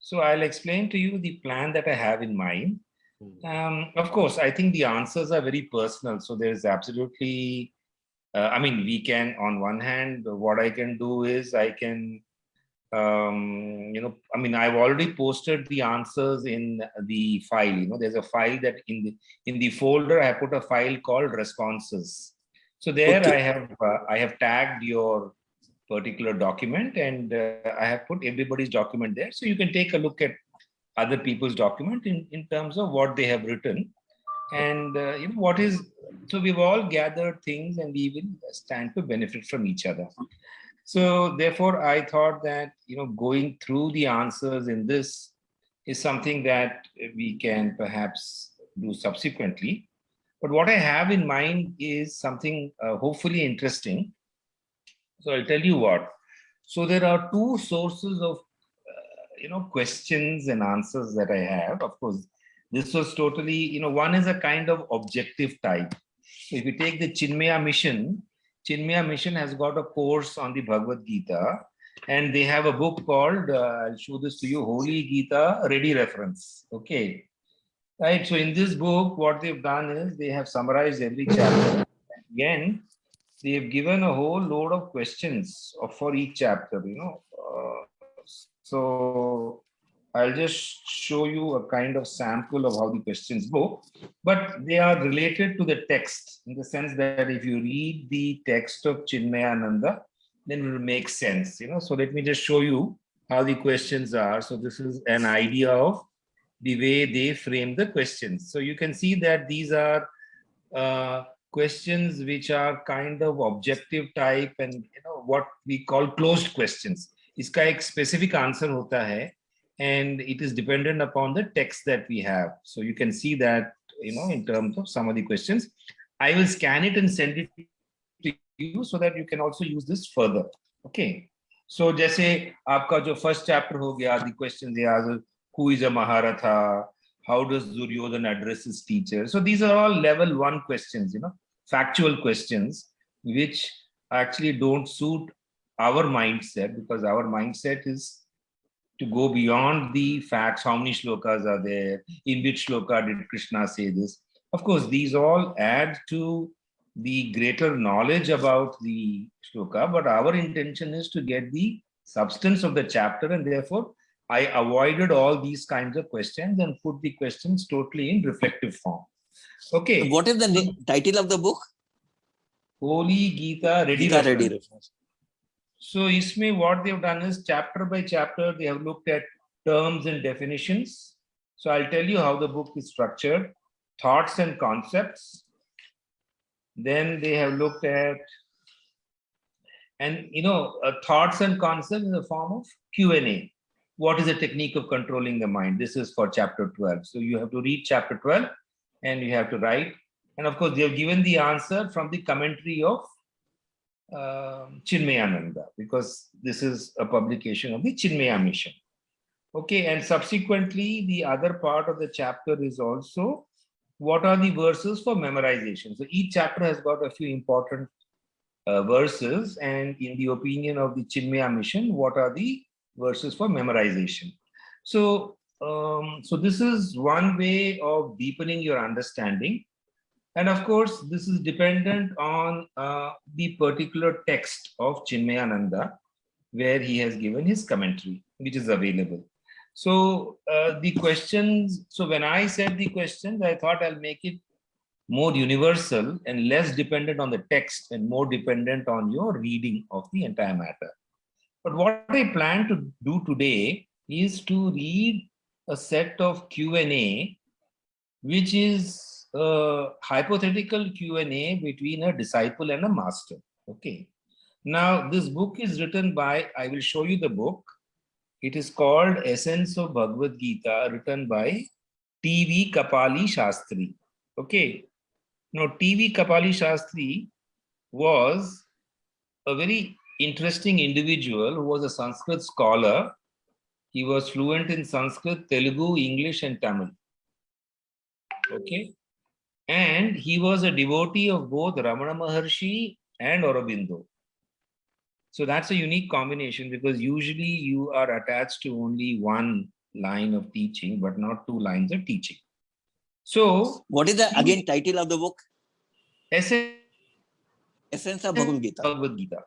So I'll explain to you the plan that I have in mind. Of course, I think the answers are very personal. So there's absolutely, I mean, we can, on one hand, what I can do is I can, I mean, I've already posted the answers in the file. There's a file that in the folder I put a file called responses. So there Okay. I have tagged your particular document, and I have put everybody's document there. So you can take a look at other people's document in terms of what they have written. And what is, so we've all gathered things and we will stand to benefit from each other. So therefore, I thought that, going through the answers in this is something that we can perhaps do subsequently. But what I have in mind is something hopefully interesting. So I'll tell you what. So there are two sources of, questions and answers that I have. Of course, this was totally, one is a kind of objective type. So if you take the Chinmaya Mission has got a course on the Bhagavad Gita, and they have a book called, I'll show this to you, Holy Gita Ready Reference. Okay. Right. So in this book, what they've done is they have summarized every chapter. Again, they have given a whole load of questions for each chapter. So I'll just show you a kind of sample of how the questions go, but they are related to the text in the sense that if you read the text of Chinmayananda, then it will make sense. So let me just show you how the questions are. So this is an idea of the way they frame the questions. So you can see that these are questions which are kind of objective type, and what we call closed questions. इसका एक specific answer होता है, and it is dependent upon the text that we have. So you can see that, in terms of some of the questions. I will scan it and send it to you so that you can also use this further. Okay. So जैसे आपका जो first chapter हो गया, the questions they ask, who is a Maharatha? How does Duryodhana address his teacher? So these are all level 1 questions, factual questions, which actually don't suit our mindset, because our mindset is to go beyond the facts. How many shlokas are there? In which shloka did Krishna say this? Of course, these all add to the greater knowledge about the shloka, but our intention is to get the substance of the chapter, and therefore I avoided all these kinds of questions and put the questions totally in reflective form. Okay. What is the title of the book? Holy Gita Ready Gita Reference. Ready Reference. So isme what they've done is chapter by chapter, they have looked at terms and definitions. So I'll tell you how the book is structured. Thoughts and concepts. Then they have looked at, and thoughts and concepts in the form of Q&A. What is the technique of controlling the mind? This is for chapter 12. So you have to read chapter 12 and you have to write. And of course, they have given the answer from the commentary of Chinmayananda, because this is a publication of the Chinmaya Mission. Okay, and subsequently, the other part of the chapter is also what are the verses for memorization. So each chapter has got a few important verses, and in the opinion of the Chinmaya Mission, what are the verses for memorization. So, so this is one way of deepening your understanding. And of course, this is dependent on the particular text of Chinmayananda, where he has given his commentary, which is available. So the questions, so when I said the questions, I thought I'll make it more universal and less dependent on the text and more dependent on your reading of the entire matter. But what I plan to do today is to read a set of Q&A, which is a hypothetical Q&A between a disciple and a master. Okay. Now, this book is written by, I will show you the book. It is called Essence of Bhagavad Gita, written by T.V. Kapali Shastri. Okay. Now, T.V. Kapali Shastri was a very interesting individual who was a Sanskrit scholar. He was fluent in Sanskrit, Telugu, English, and Tamil. Okay. And he was a devotee of both Ramana Maharshi and Aurobindo. So that's a unique combination, because usually you are attached to only one line of teaching, but not 2 lines of teaching. So, What is the again title of the book? Essence Essence of Bhagavad Gita. Bhagavad Gita.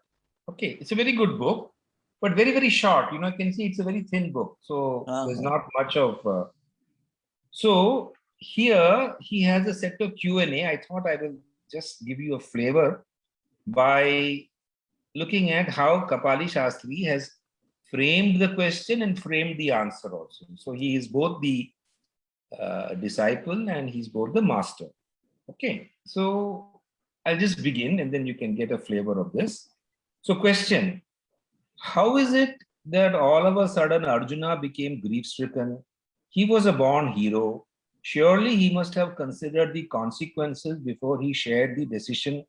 Okay, it's a very good book, but very, very short. You can see it's a very thin book. So there's not much of. So here he has a set of Q&A. I thought I will just give you a flavor by looking at how Kapali Shastri has framed the question and framed the answer also. So he is both the disciple and he's both the master. Okay, so I'll just begin and then you can get a flavor of this. So question, how is it that all of a sudden Arjuna became grief-stricken? He was a born hero. Surely he must have considered the consequences before he shared the decision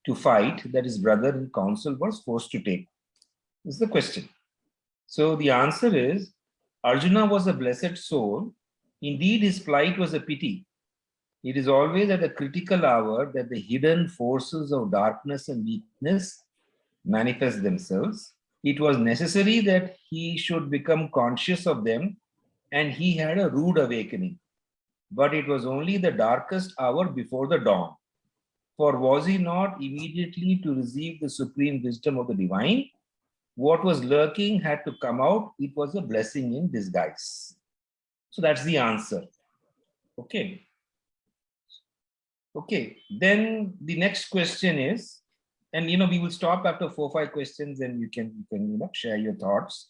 to fight that his brother in council was forced to take. This is the question. So the answer is, Arjuna was a blessed soul. Indeed, his plight was a pity. It is always at a critical hour that the hidden forces of darkness and weakness manifest themselves. It was necessary that he should become conscious of them, and he had a rude awakening. But it was only the darkest hour before the dawn. For was he not immediately to receive the supreme wisdom of the divine? What was lurking had to come out. It was a blessing in disguise. So that's the answer. Okay. Okay, then the next question is, and we will stop after 4-5 questions and you can share your thoughts.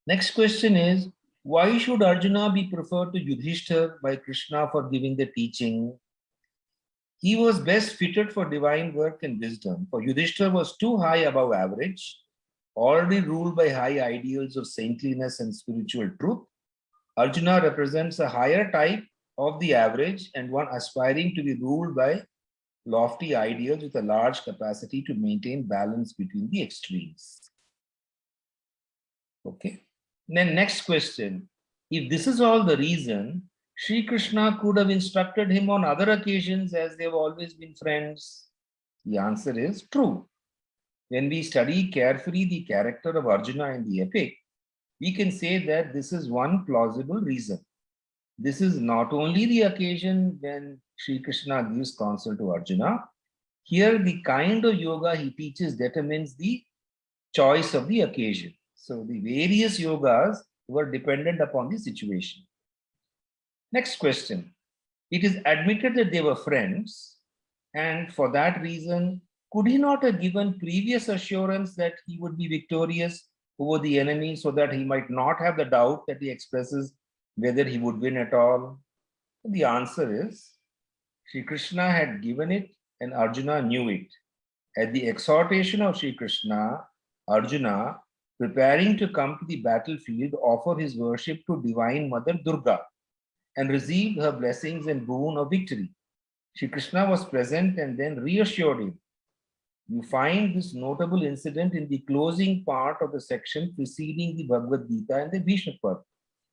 Next question is, why should Arjuna be preferred to Yudhishthir by Krishna for giving the teaching? He was best fitted for divine work and wisdom, for Yudhishthir was too high above average, already ruled by high ideals of saintliness and spiritual truth. Arjuna represents a higher type of the average and one aspiring to be ruled by lofty ideals with a large capacity to maintain balance between the extremes. Okay. Then next question. If this is all the reason, Sri Krishna could have instructed him on other occasions as they have always been friends. The answer is true. When we study carefully the character of Arjuna in the epic, we can say that this is one plausible reason. This is not only the occasion when Sri Krishna gives counsel to Arjuna. Here, the kind of yoga he teaches determines the choice of the occasion. So the various yogas were dependent upon the situation. Next question. It is admitted that they were friends, and for that reason, could he not have given previous assurance that he would be victorious over the enemy so that he might not have the doubt that he expresses whether he would win at all? The answer is, Sri Krishna had given it and Arjuna knew it. At the exhortation of Sri Krishna, Arjuna, preparing to come to the battlefield, offered his worship to Divine Mother Durga and received her blessings and boon of victory. Sri Krishna was present and then reassured him. You find this notable incident in the closing part of the section preceding the Bhagavad Gita and the Bhishma Pad.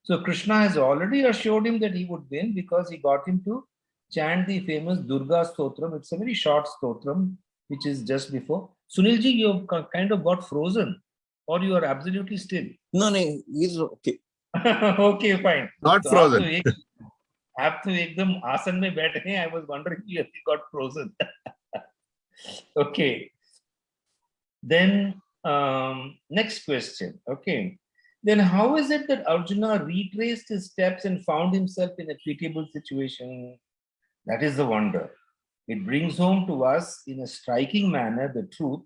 So Krishna has already assured him that he would win because he got him to chant the famous Durga Stotram. It's a very short Stotram, which is just before. Sunilji, you kind of got frozen, or you are absolutely still? No, he's okay. Okay, fine. Not so frozen. आप तो एकदम आसन में बैठे हैं. I was wondering if you got frozen. Okay. Then next question. Okay. Then how is it that Arjuna retraced his steps and found himself in a pitiable situation? That is the wonder. It brings home to us in a striking manner the truth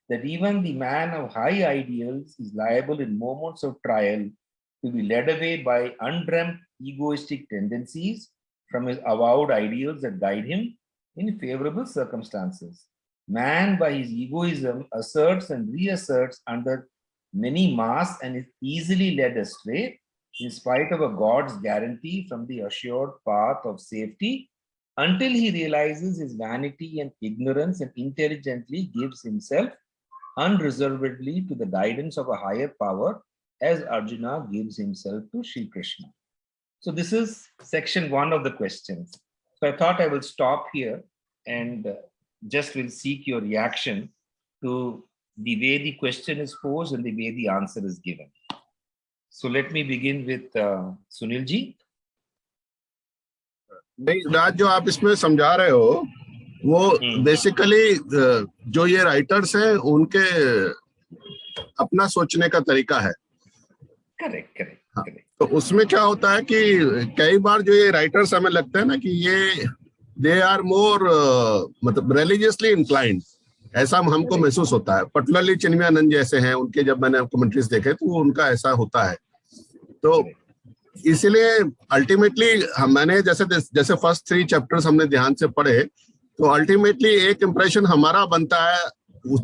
that even the man of high ideals is liable in moments of trial to be led away by undreamt egoistic tendencies from his avowed ideals that guide him in favorable circumstances. Man, by his egoism, asserts and reasserts under many masks and is easily led astray in spite of a God's guarantee from the assured path of safety until he realizes his vanity and ignorance and intelligently gives himself unreservedly to the guidance of a higher power as Arjuna gives himself to Sri Krishna. So this is section 1 of the questions. So I thought I will stop here and just will seek your reaction to the way the question is posed and the way the answer is given. So let me begin with Sunil ji. नहीं राज, जो आप इसमें समझा रहे हो वो basically जो ये राइटर्स हैं उनके अपना सोचने का तरीका है। Correct, correct, हाँ, correct. तो उसमें क्या होता है कि कई बार जो ये राइटर्स हमें लगता है ना कि ये दे आर मोर मतलब रिलीजियसली इंक्लाइंड, ऐसा हमको महसूस होता है। पर्टिकुलरली चिन्मयानंद जैसे हैं, उनके जब मैंने कमेंट्रीज देखे तो उनका ऐसा होता है। तो इसीलिए अल्टीमेटली मैंने जैसे फर्स्ट 3 चैप्टर्स हमने ध्यान से पढ़े, तो अल्टीमेटली एक इम्प्रेशन हमारा बनता है।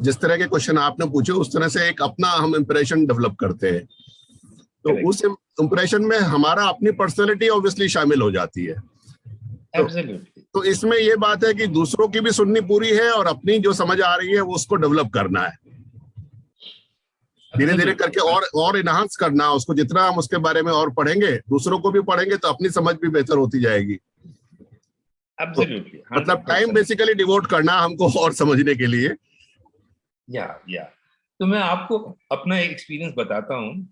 जिस तरह के क्वेश्चन आपने पूछे उस तरह से एक अपना हम इम्प्रेशन डेवलप करते हैं। तो उस इम्प्रेशन में हमारा अपनी पर्सनैलिटी ऑब्वियसली शामिल हो जाती है। तो इसमें ये बात है कि दूसरों की भी सुननी पूरी है और अपनी जो समझ आ रही है वो उसको डेवलप करना है, धीरे धीरे करके और इनहांस करना है उसको। जितना हम उसके बारे में और पढ़ेंगे, दूसरों को भी पढ़ेंगे, तो अपनी समझ भी बेहतर होती जाएगी। Absolutely. मतलब टाइम बेसिकली डिवोट करना हमको और समझने के लिए। या तो मैं आपको अपना एक्सपीरियंस बताता हूँ।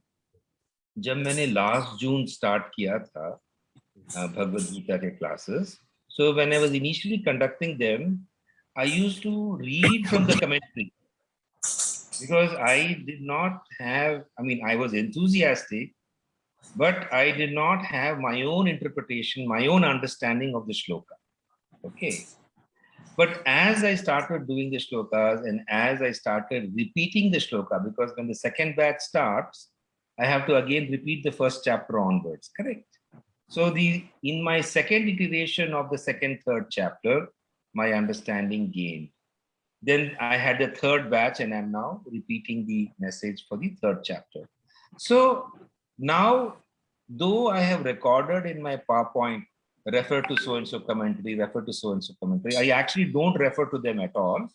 जब मैंने लास्ट जून स्टार्ट किया था भगवद गीता के classes, so when I was initially conducting them, I used to read from the commentary because I did not have, I mean, I was enthusiastic, but I did not have my own interpretation, my own understanding of the shloka. Okay. But as I started doing the shlokas and as I started repeating the shloka, because when the second batch starts, I have to again repeat the first chapter onwards, correct? So in my second iteration of the third chapter, my understanding gained. Then I had the third batch and I'm now repeating the message for the third chapter. So now, though I have recorded in my PowerPoint, refer to so-and-so commentary, refer to so-and-so commentary, I actually don't refer to them at all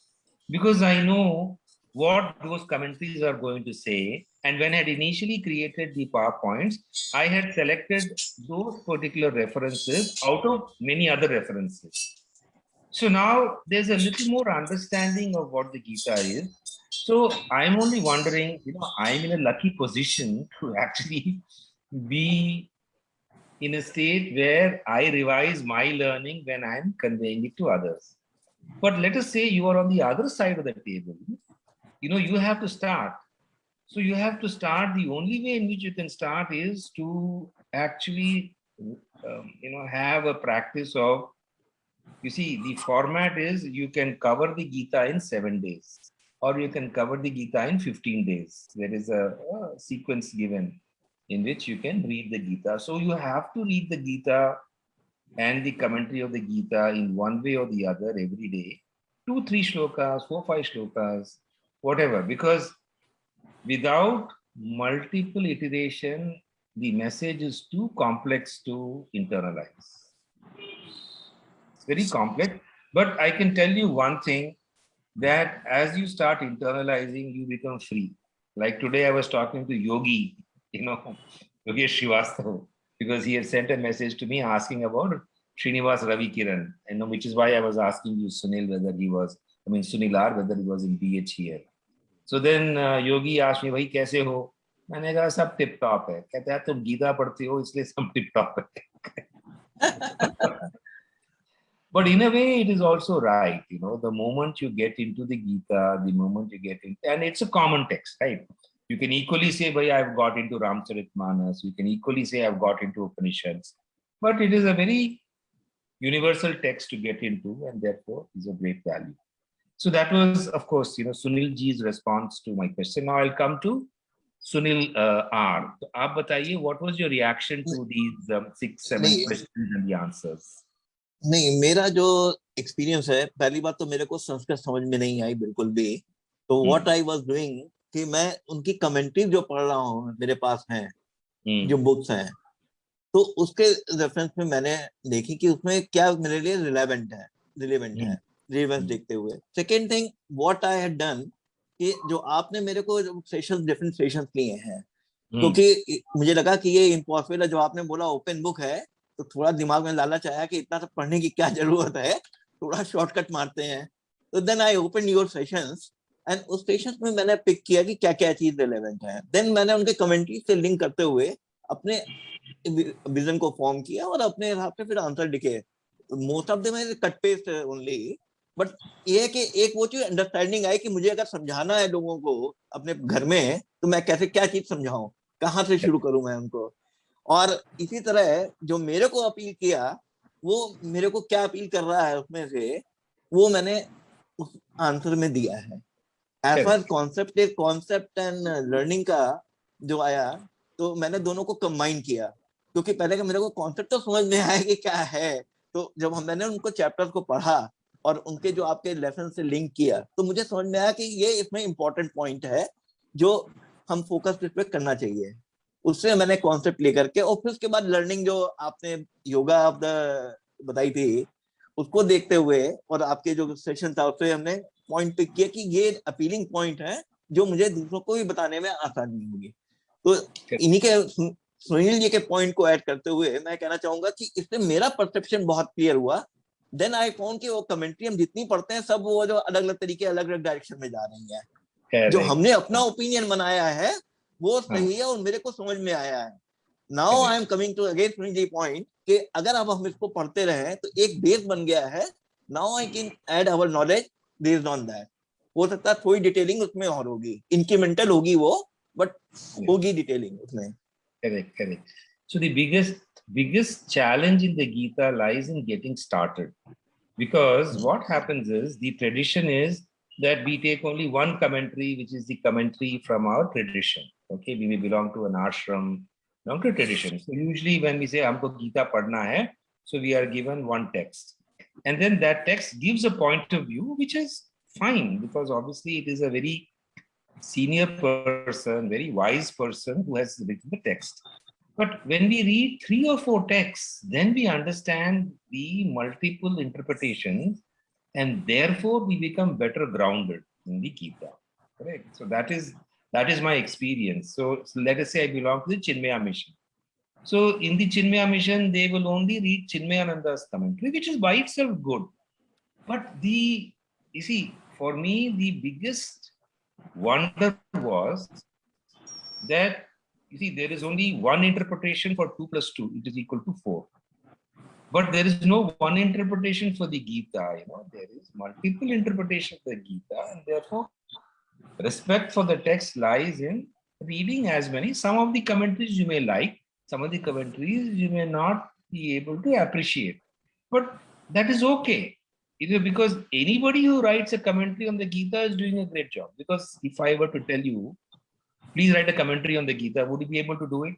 because I know what those commentaries are going to say. And when I had initially created the PowerPoints, I had selected those particular references out of many other references. So now there's a little more understanding of what the Gita is. So I'm only wondering, I'm in a lucky position to actually be in a state where I revise my learning when I'm conveying it to others. But let us say you are on the other side of the table. You have to start. So you have to start. The only way in which you can start is to actually, have a practice of, you see, the format is you can cover the Gita in 7 days, or you can cover the Gita in 15 days. There is a sequence given in which you can read the Gita. So you have to read the Gita and the commentary of the Gita in one way or the other every day. 2-3 shlokas, 4-5 shlokas, whatever, because without multiple iteration, the message is too complex to internalize. It's very complex, but I can tell you one thing, that as you start internalizing, you become free. Like today I was talking to Yogi, Yogesh Srivastava, because he had sent a message to me asking about Srinivas Ravi Kiran, which is why I was asking you, Sunil, whether he was in BHEL. So then Yogi asked me, "Bhai, kaise ho?" मैंने कहा सब tip top है। कहता है तुम गीता पढ़ती हो इसलिए सब टिप टॉप है। But in a way, it is also right. The moment you get into the Gita, the moment you get in, and it's a common text, right? You can equally say, "Bhai, I've got into Ramcharitmanas." You can equally say, "I've got into Upanishads." But it is a very universal text to get into, and therefore is of great value. So that was, of course, Sunil ji's response to my question. Now I'll come to Sunil R. So, आप बताइए, what was your reaction to these 6-7 questions and the answers? नहीं, मेरा जो experience है, पहली बात तो मेरे को संस्कृत समझ में नहीं आई बिल्कुल भी। तो व्हाट आई वाज डूइंग कि मैं उनकी कमेंट्री जो पढ़ रहा हूँ, मेरे पास हैं जो बुक्स हैं, तो उसके रेफरेंस में मैंने देखी कि उसमें क्या मेरे लिए रिलेवेंट है, रिलेवेंस देखते हुए। Second thing, what I had done कि जो आपने मेरे को सेशंस, डिफरेंट सेशंस लिए हैं, क्योंकि मुझे लगा कि ये इम्पॉसिबल है। जो आपने बोला ओपन बुक है, तो थोड़ा दिमाग में लालच आया कि इतना सब पढ़ने की क्या जरूरत है, थोड़ा शॉर्टकट मारते हैं। तो then I open your sessions and उस सेशन में मैंने पिक किया कि क्या क्या चीज रिलेवेंट है, देन मैंने उनके कमेंट्री से लिंक करते हुए अपने विजन को फॉर्म किया और अपने हिसाब से फिर आंसर लिखे। Most of them cut paste only, but ये है कि एक वो चीज अंडरस्टैंडिंग आई कि मुझे अगर समझाना है लोगों को अपने घर में तो मैं कैसे क्या चीज समझाऊं, कहाँ से शुरू करूं मैं उनको। और इसी तरह जो मेरे को अपील किया, वो मेरे को क्या अपील कर रहा है उसमें से वो मैंने उस आंसर में दिया है। ऐसा कॉन्सेप्ट एंड लर्निंग का जो आया, तो मैंने दोनों को कंबाइन किया, क्योंकि पहले का मेरे को कॉन्सेप्ट तो समझ में आया कि क्या है, तो जब मैंने उनको चैप्टर्स को पढ़ा और उनके जो आपके लेसन से लिंक किया, तो मुझे समझ में आया कि ये इसमें इंपॉर्टेंट पॉइंट है जो हम फोकस इस पे करना चाहिए। उससे मैंने कॉन्सेप्ट लेकर के, और फिर उसके बाद लर्निंग जो आपने योगा ऑफ द बताई थी उसको देखते हुए और आपके जो सेशन था उससे हमने पॉइंट पिक किया कि ये अपीलिंग पॉइंट है जो मुझे दूसरों को भी बताने में आसानी होगी। तो इन्हीं के सुनील जी के पॉइंट को ऐड करते हुए मैं कहना चाहूंगा कि इससे मेरा परसेप्शन बहुत क्लियर हुआ। देन आई फाउंड कि वो कमेंट्री हम जितनी पढ़ते हैं सब वो जो अलग अलग तरीके अलग अलग डायरेक्शन में जा रही है। जो हमने अपना ओपिनियन बनाया है वो सही है और मेरे को समझ में आया है। Now I am coming to again Sunil ji point कि अगर अब हम इसको पढ़ते रहे तो एक बेस बन गया है। Now I can add our knowledge based on that. हो सकता है थोड़ी डिटेलिंग उसमें और होगी, इंक्रीमेंटल होगी वो, बट होगी डिटेलिंग उसमें। Correct. So the biggest challenge in the Gita lies in getting started, because what happens is the tradition is that we take only one commentary, which is the commentary from our tradition. Okay, we may belong to an ashram, belong to tradition. So usually when we say हमको Gita पढ़ना है, so we are given one text, and then that text gives a point of view, which is fine because obviously it is a very senior person, very wise person who has written the text. But when we read 3 or 4 texts, then we understand the multiple interpretations, and therefore we become better grounded in the Gita. Correct? So that is my experience. So let us say I belong to the Chinmaya mission. So in the Chinmaya mission, they will only read Chinmayananda's commentary, which is by itself good. But you see, for me, the biggest wonder was that, you see, there is only one interpretation for 2 plus 2, it is equal to 4. But there is no one interpretation for the Gita, there is multiple interpretation of the Gita, and therefore respect for the text lies in reading as many. Some of the commentaries you may like, some of the commentaries you may not be able to appreciate, but that is okay. Because anybody who writes a commentary on the Gita is doing a great job. Because if I were to tell you, please write a commentary on the Gita, would you be able to do it?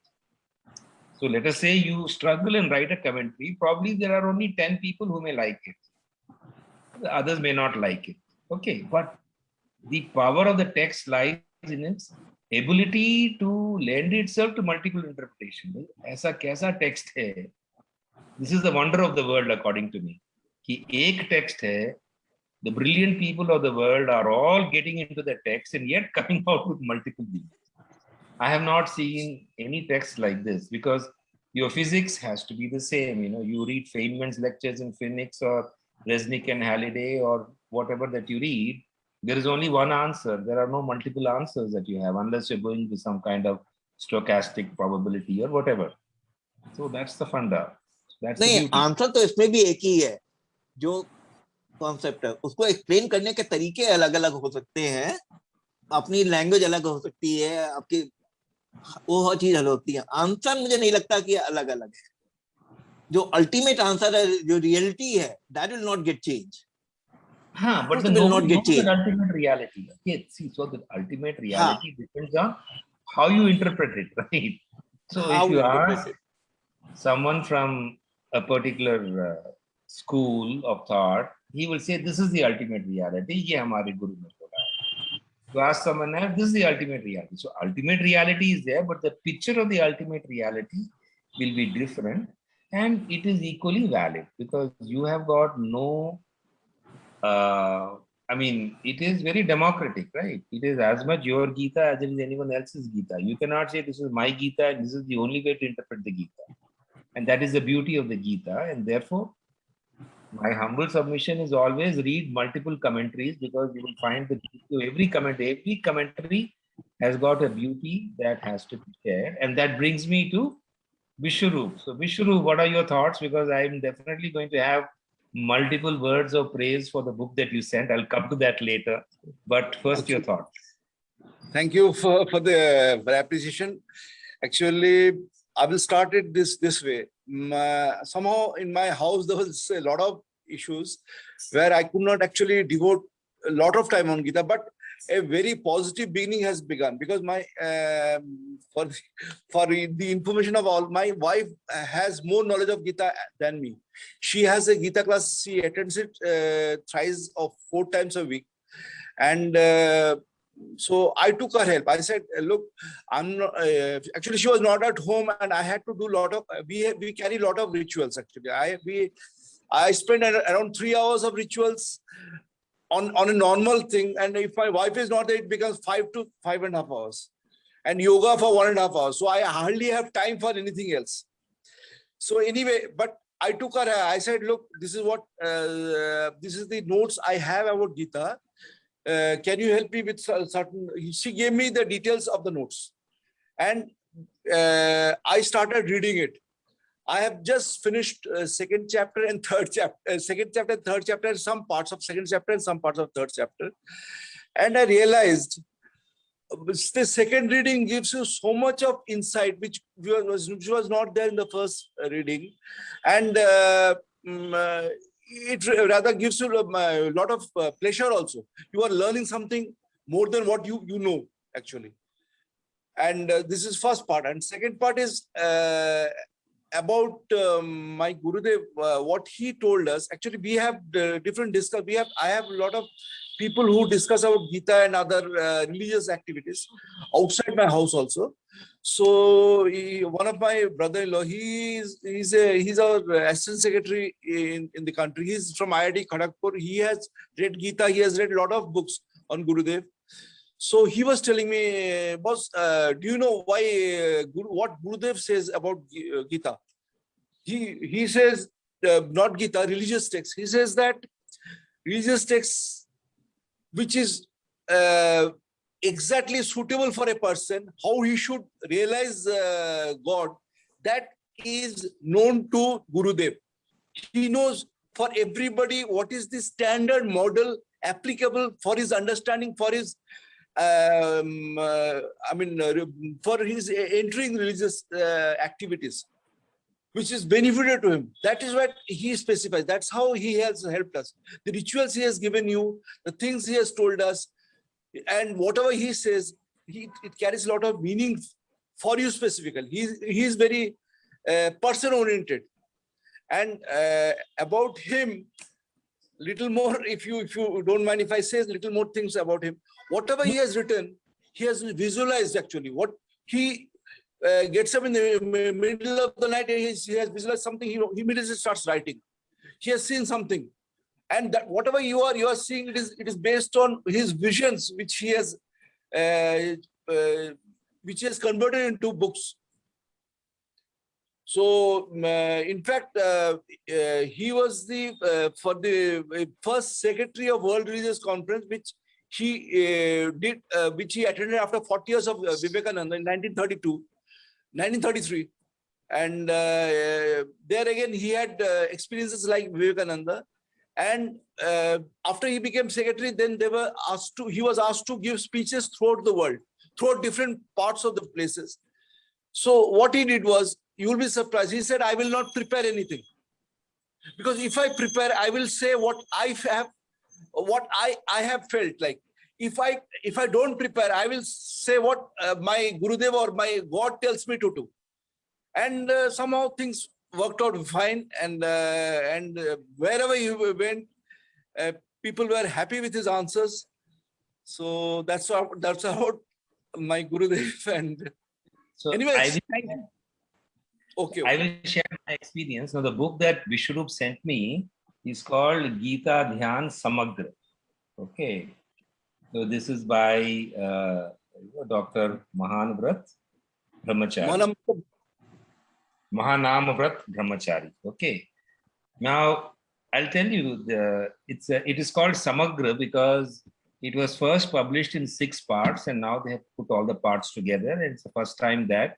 So let us say you struggle and write a commentary, probably there are only 10 people who may like it. The others may not like it. Okay, but the power of the text lies in its ability to lend itself to multiple interpretation. ऐसा कैसा text है? This is the wonder of the world according to me. कि एक text है, the brilliant people of the world are all getting into the text and yet coming out with multiple meanings. I have not seen any text like this, because your physics has to be the same. You read Feynman's lectures in physics or Resnick and Halliday or whatever that you read, there is only one answer. There are no multiple answers that you have unless you're going with some kind of stochastic probability or whatever. So that's the funda. That's the beauty. Answer तो इसमें भी एक ही है। जो concept है उसको explain करने के तरीके अलग अलग हो सकते हैं, अपनी लैंग्वेज अलग हो सकती है, आपकी वो हर चीज अलग होती है। आंसर मुझे नहीं लगता कि अलग अलग है। जो अल्टीमेट आंसर है, जो रियलिटी है, that will not get change. But the will not get changed. Ultimate reality. Okay, see, so the ultimate reality depends on how you interpret it, right? So if you ask someone from a particular school of thought, he will say, this is the ultimate reality. ये हमारे गुरु ने बोला है. To ask someone else, this is the ultimate reality. So ultimate reality is there, but the picture of the ultimate reality will be different, and it is equally valid because you have got no it is very democratic, right? It is as much your Gita as it is anyone else's Gita. You cannot say this is my Gita and this is the only way to interpret the Gita. And that is the beauty of the Gita. And therefore, My humble submission is always read multiple commentaries, because you will find the every commentary has got a beauty that has to be shared. And that brings me to Vishwaroop. So Vishwaroop, what are your thoughts? Because I'm definitely going to have multiple words of praise for the book that you sent. I'll come to that later. But first, your thoughts. Thank you for the appreciation. Actually, I will start it this way. Somehow in my house there was a lot of issues where I could not actually devote a lot of time on Gita, but a very positive beginning has begun, because my for the information of all, my wife has more knowledge of Gita than me. She has a Gita class. She attends it thrice or 4 times a week, and so I took her help. I said, look, I'm not, actually she was not at home, and I had to do a lot of, we carry a lot of rituals actually. I spend around 3 hours of rituals on a normal thing. And if my wife is not there, it becomes 5 to 5.5 hours, and yoga for 1.5 hours. So I hardly have time for anything else. So anyway, but I took her, I said, look, this is what, this is the notes I have about Gita. Can you help me with certain, she gave me the details of the notes, and I started reading it. I have just finished second chapter and third chapter, third chapter, some parts of second chapter and some parts of third chapter. And I realized the second reading gives you so much of insight, which was not there in the first reading. And it rather gives you a lot of pleasure also. You are learning something more than what you know actually. And this is first part. And second part is about my Gurudev, what he told us. Actually, we have different discuss. I have a lot of people who discuss about Gita and other religious activities outside my house also. So one of my brother-in-law, he's our assistant secretary in the country. He's from IIT Kharagpur. He has read Gita. He has read a lot of books on Gurudev. So he was telling me, boss, do you know why what Gurudev says about Gita? He says, not Gita, religious texts. He says that religious texts, which is exactly suitable for a person, how he should realize God, that is known to Gurudev. He knows for everybody what is the standard model applicable for his understanding, for his for his entering religious activities, which is beneficial to him. That is what he specifies. That's how he has helped us. The rituals he has given you, the things he has told us, and whatever he says, it carries a lot of meaning for you specifically. He is very person-oriented. And about him, little more, if you don't mind if I say little more things about him. Whatever he has written, he has visualized actually. What he gets up in the middle of the night, he has visualized something, he immediately starts writing. He has seen something. And that whatever you are seeing, it is based on his visions, which he has converted into books. So, in fact, he was for the first secretary of World Religious Conference, which he which he attended after 40 years of Vivekananda in 1933. And there again, he had experiences like Vivekananda. And after he became secretary, then he was asked to give speeches throughout the world, throughout different parts of the places. So what he did was, you will be surprised. He said, I will not prepare anything. Because if I prepare, I will say what I have felt like. If I don't prepare, I will say what my Gurudev or my God tells me to do. And somehow things worked out fine. And wherever he went, people were happy with his answers. So that's about my Gurudev. And so anyways, I will share my experience. Now, the book that Vishwaroop sent me is called Gita Dhyan Samagra. Okay. So this is by Dr. Mahanavrat Brahmachari. Mahanamavrat Brahmachari. Okay. Now, I'll tell you, it is called Samagra because it was first published in 6 parts, and now they have put all the parts together. And it's the first time that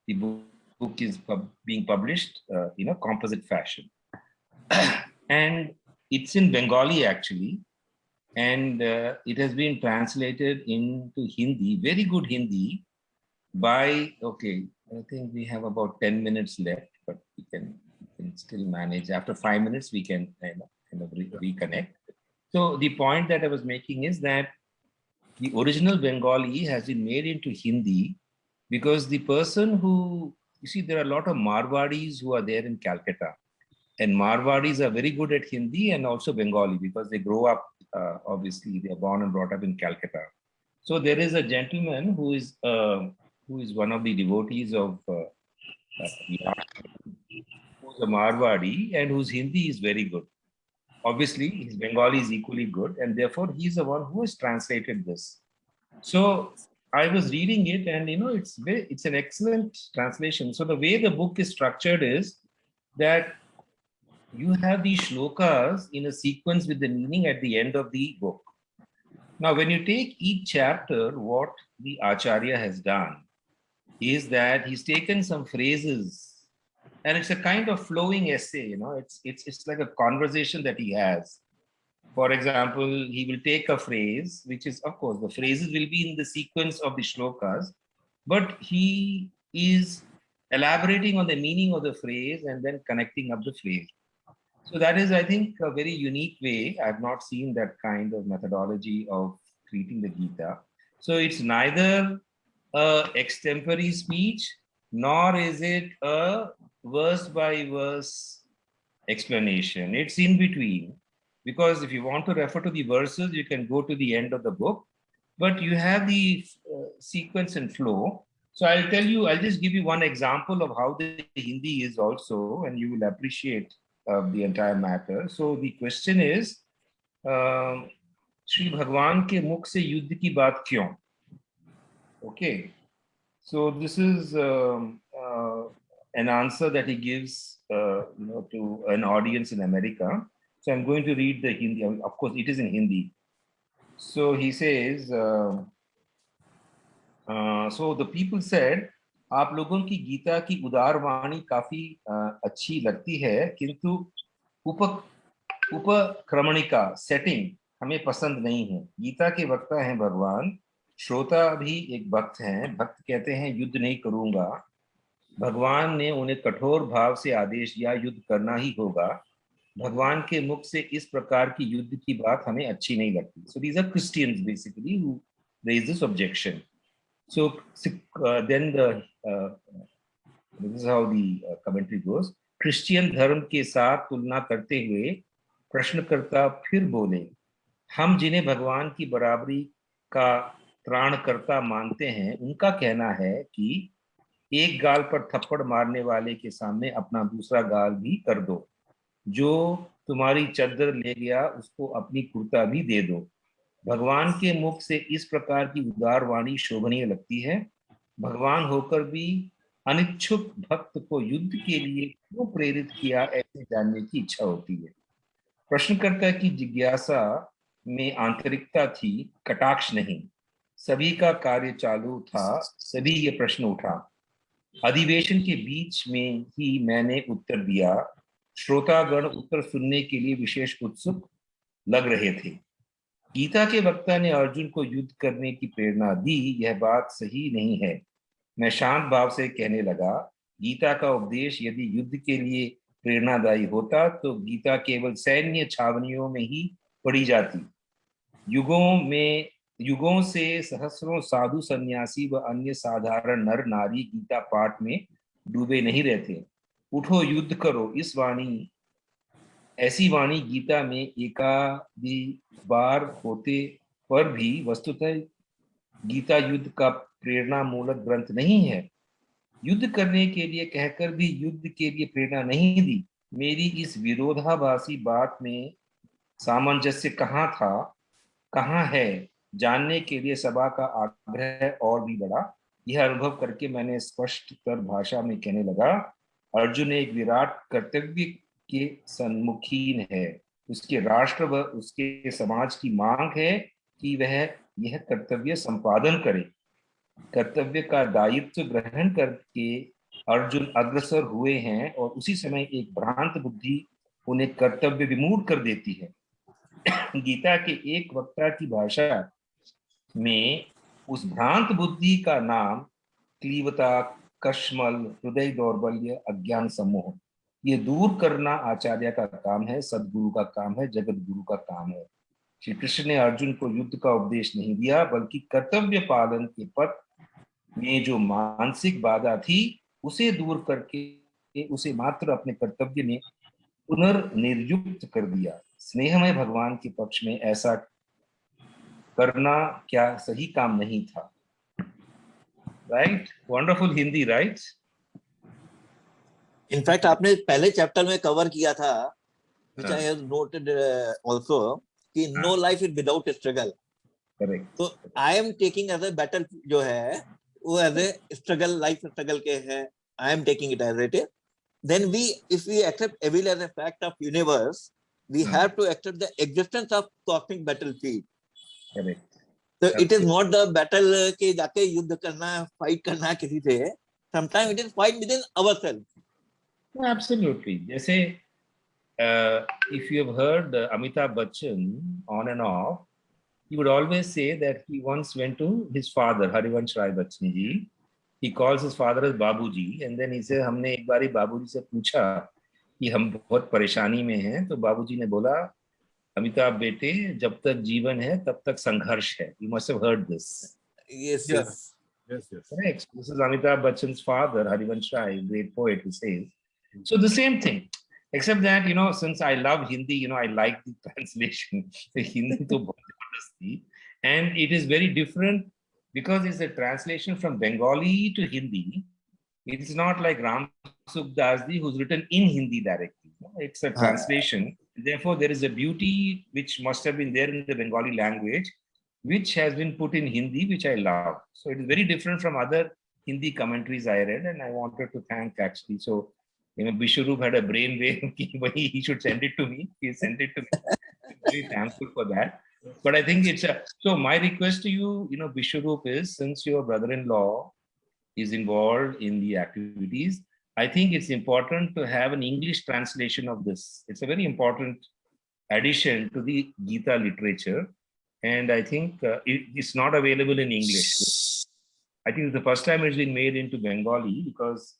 the book is being published in a composite fashion. And it's in Bengali actually, and it has been translated into Hindi, very good Hindi, by, okay, I think we have about 10 minutes left, but we can still manage. After 5 minutes, we can kind of reconnect. So the point that I was making is that the original Bengali has been made into Hindi because the person who, you see, there are a lot of Marwadis who are there in Calcutta, and Marwadis are very good at Hindi and also Bengali because they grow up, obviously, they are born and brought up in Calcutta. So there is a gentleman who is one of the devotees of who's a Marwadi and whose Hindi is very good. Obviously, his Bengali is equally good, and therefore he's the one who has translated this. So I was reading it, and it's an excellent translation. So the way the book is structured is that you have these shlokas in a sequence with the meaning at the end of the book. Now, when you take each chapter, what the Acharya has done is that he's taken some phrases, and it's a kind of flowing essay, it's like a conversation that he has. For example, he will take a phrase, which is, of course, the phrases will be in the sequence of the shlokas, but he is elaborating on the meaning of the phrase and then connecting up the phrase. So that is, I think, a very unique way. I've not seen that kind of methodology of treating the Gita. So it's neither a extempore speech, nor is it a verse by verse explanation. It's in between, because if you want to refer to the verses, you can go to the end of the book, but you have the sequence and flow. So I'll just give you one example of how the Hindi is also, and you will appreciate the entire matter. So the question is, Shri Bhagwan ke mukh se yuddh ki baat kyon? Okay. So this is an answer that he gives to an audience in America. So I'm going to read the Hindi. Of course, it is in Hindi. So he says, so the people said, आप लोगों की गीता की उदार वाणी काफी अच्छी लगती है, किंतु उपक्रमणिका सेटिंग हमें पसंद नहीं है। गीता के वक्ता हैं भगवान, श्रोता भी एक भक्त हैं। भक्त कहते हैं युद्ध नहीं करूंगा, भगवान ने उन्हें कठोर भाव से आदेश दिया युद्ध करना ही होगा। भगवान के मुख से इस प्रकार की युद्ध की बात हमें अच्छी नहीं लगती। So these are Christians basically who raise this objection. So then this is how the commentary goes. Christian धर्म के साथ तुलना करते हुए प्रश्नकर्ता फिर बोले, हम जिन्हें भगवान की बराबरी का त्राणकर्ता मानते हैं, उनका कहना है कि एक गाल पर थप्पड़ मारने वाले के सामने अपना दूसरा गाल भी कर दो, जो तुम्हारी चद्दर ले गया उसको अपनी कुर्ता भी दे दो। भगवान के मुख से इस प्रकार की उदार वाणी शोभनीय लगती है। भगवान होकर भी अनिच्छुक भक्त को युद्ध के लिए क्यों प्रेरित किया, ऐसे जानने की इच्छा होती है। प्रश्नकर्ता की जिज्ञासा में आंतरिकता थी, कटाक्ष नहीं। सभी का कार्य चालू था, सभी ये प्रश्न उठा। अधिवेशन के बीच में ही मैंने उत्तर दिया। श्रोतागण उत्तर सुनने के लिए विशेष उत्सुक लग रहे थे। गीता के वक्ता ने अर्जुन को युद्ध करने की प्रेरणा दी, यह बात सही नहीं है। मैं शांत भाव से कहने लगा, गीता का उपदेश यदि युद्ध के लिए प्रेरणादायी होता तो गीता केवल सैन्य छावनियों में ही पढ़ी जाती। युगों से सहस्रों साधु सन्यासी व अन्य साधारण नर नारी गीता पाठ में डूबे नहीं रहते। उठो युद्ध करो, ऐसी वाणी गीता में एकाधी बार होते पर भी वस्तुतः गीता युद्ध का प्रेरणा मूलक ग्रंथ नहीं है। युद्ध करने के लिए कहकर भी युद्ध के लिए प्रेरणा नहीं दी। मेरी इस विरोधाभासी बात में सामंजस्य कहाँ है, जानने के लिए सभा का आग्रह और भी बढ़ा। यह अनुभव करके मैंने स्पष्टतर भाषा में कहने लगा, अर्जुन एक विराट कर्तव्य के सम्मुखीन है। उसके राष्ट्र व उसके समाज की मांग है कि वह यह कर्तव्य संपादन करे। कर्तव्य का दायित्व ग्रहण करके अर्जुन अग्रसर हुए हैं और उसी समय एक भ्रांत बुद्धि उन्हें कर्तव्य विमूढ़ कर देती है। गीता के एक वक्ता की भाषा में उस भ्रांत बुद्धि का नाम क्लीवता, कश्मल, हृदय दौर्बल्य, अज्ञान समूह, ये दूर करना आचार्य का काम है, सदगुरु का काम है, जगत गुरु का काम है। श्री कृष्ण ने अर्जुन को युद्ध का उपदेश नहीं दिया, बल्कि कर्तव्य पालन के पथ में जो मानसिक बाधा थी उसे दूर करके उसे मात्र अपने कर्तव्य में पुनर्निर्युक्त कर दिया। स्नेहमय भगवान के पक्ष में ऐसा करना क्या सही काम नहीं था? Right? Wonderful Hindi, right? In fact आपने पहले चैप्टर में कवर किया था, which I हाँ। have noted also, कि no life is without struggle. Correct. तो I am taking as a battle जो है वो as a struggle, life struggle के है, I am taking it as it is. Then if we accept evil as a fact of universe, we have to accept the existence of cosmic battlefield. Correct. So it is not the battle के जाके युद्ध करना, fight करना किसी से. Sometimes it is fight within ourselves. Absolutely. जैसे if you have heard Amitabh Bachchan on and off, he would always say that he once went to his father, Harivansh Rai Bachchan ji. He calls his father as Babuji, and then he said, हमने एक बारी बाबूजी से पूछा कि हम बहुत परेशानी में हैं, तो बाबूजी ने बोला, अमिताभ बेटे, जब तक जीवन है तब तक संघर्ष है. You must have heard this. Yes, Yeah. yes. Yes, yes. Correct. This is Amitabh Bachchan's father, Harivansh Rai, great poet, who says. So the same thing, except that, since I love Hindi, I like the translation. The Hindi to bahut zabardast thi. And it is very different because it's a translation from Bengali to Hindi. It's not like Ram Sukhdasji, who's written in Hindi directly. It's a translation. Therefore, there is a beauty which must have been there in the Bengali language, which has been put in Hindi, which I love. So it is very different from other Hindi commentaries I read, and I wanted to thank actually. So, Bishwaroop had a brainwave, he should send it to me. He sent it to me. I'm very thankful for that. But I think so my request to you, Bishwaroop, is since your brother-in-law is involved in the activities, I think it's important to have an English translation of this. It's a very important addition to the Gita literature. And I think it's not available in English. I think it's the first time it's been made into Bengali because,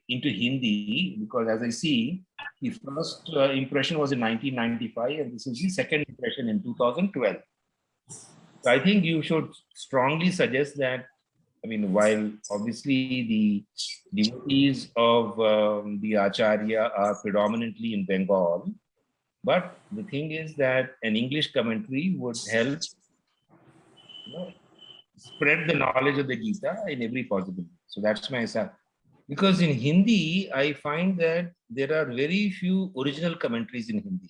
into Hindi, because as I see, the first impression was in 1995, and this is the second impression in 2012. So I think you should strongly suggest that, while obviously the devotees of the Acharya are predominantly in Bengal, but the thing is that an English commentary would help spread the knowledge of the Gita in every possible way. So that's my answer. Because in Hindi, I find that there are very few original commentaries in Hindi.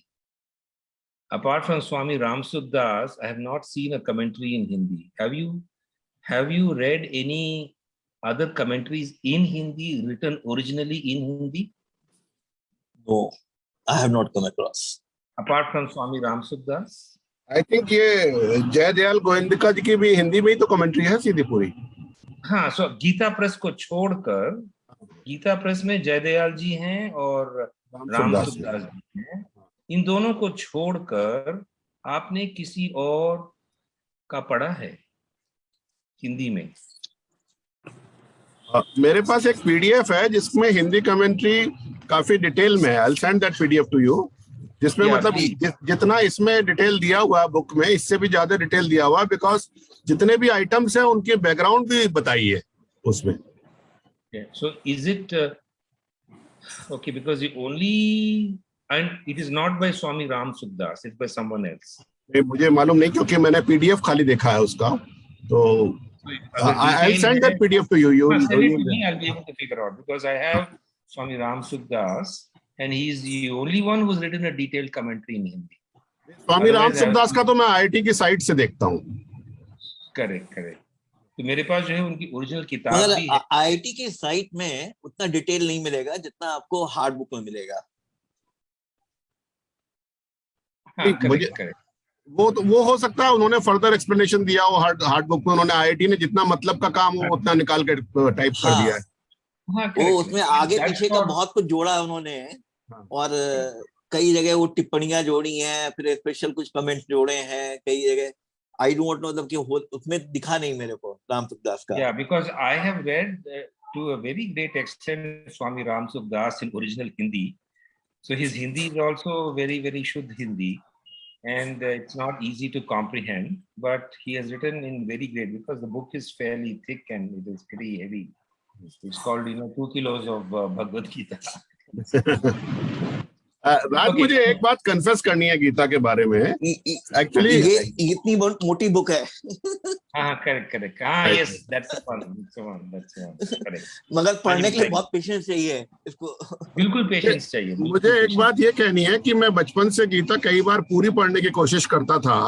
Apart from Swami Ram Sukdas, I have not seen a commentary in Hindi. Have you read any other commentaries in Hindi written originally in Hindi? No, I have not come across. Apart from Swami Ram Sukdas? I think ये जयदयाल गोविंदिका जी की भी हिंदी में ही तो commentary है सीधी पूरी. हाँ, सो Gita press को छोड़कर गीता प्रेस में जयदयाल जी हैं और राम सुखदास जी हैं. इन दोनों को छोड़कर आपने किसी और का पढ़ा है हिंदी में? मेरे पास एक पीडीएफ है जिसमें हिंदी कमेंट्री काफी डिटेल में है. I'll send that PDF to you. जिसमें मतलब जितना इसमें डिटेल दिया हुआ बुक में, इससे भी ज्यादा डिटेल दिया हुआ, बिकॉज जितने भी आइटम्स हैं उनके बैकग्राउंड भी बताइए उसमें. So is it okay? Because and it is not by Swami Ram Sukdas, it's by someone else. मुझे मालूम नहीं क्योंकि मैंने पीडीएफ खाली देखा है उसका. तो I'll send that PDF to you. Send it to me. I'll be able to figure out because I have Swami Ram Sukdas, and he's the only one who's written a detailed commentary in Hindi. स्वामी राम सुखदास का तो मैं IIT की site से देखता हूँ. Correct. तो मेरे पास जो है उनकी ओरिजिनल किताब भी है. आईआईटी की साइट में उतना डिटेल नहीं मिलेगा जितना आपको हार्ड बुक में मिलेगा. नहीं, मुझे करेक्ट वो हो सकता है उन्होंने फर्दर एक्सप्लेनेशन दिया हो हार्ड बुक में, उन्होंने आईआईटी ने जितना मतलब का काम हो उतना निकाल के टाइप कर दिया हाँ, है। हाँ वो करेक्ट उसमें आगे पीछे का बहुत कुछ जोड़ा है उन्होंने, हाँ। और कई जगह वो टिप्पणियां जोड़ी हैं, फिर स्पेशल कुछ कमेंट्स जोड़े हैं कई जगह। आई डोंट नो, मतलब कि उसमें दिखा नहीं मेरे को राम सुखदास का। Yeah, because I have read to a very great extent Swami Ram Sukdas in original Hindi. So his Hindi is also very, very Shuddh Hindi. And it's not easy to comprehend, but he has written in very great, because the book is fairly thick and it is pretty heavy. It's called, 2 kilos of Bhagavad Gita. Raj, Okay. मुझे एक बात confess करनी है गीता के बारे में actually. ये इतनी मोटी बुक है। Correct. Right. Yes, that's the one. That's the one. Correct. मगर पढ़ने के लिए बहुत पेशेंस चाहिए इसको। बिल्कुल पेशेंस चाहिए। मुझे एक बात ये कहनी है कि मैं बचपन से गीता कई बार पूरी पढ़ने की कोशिश करता था,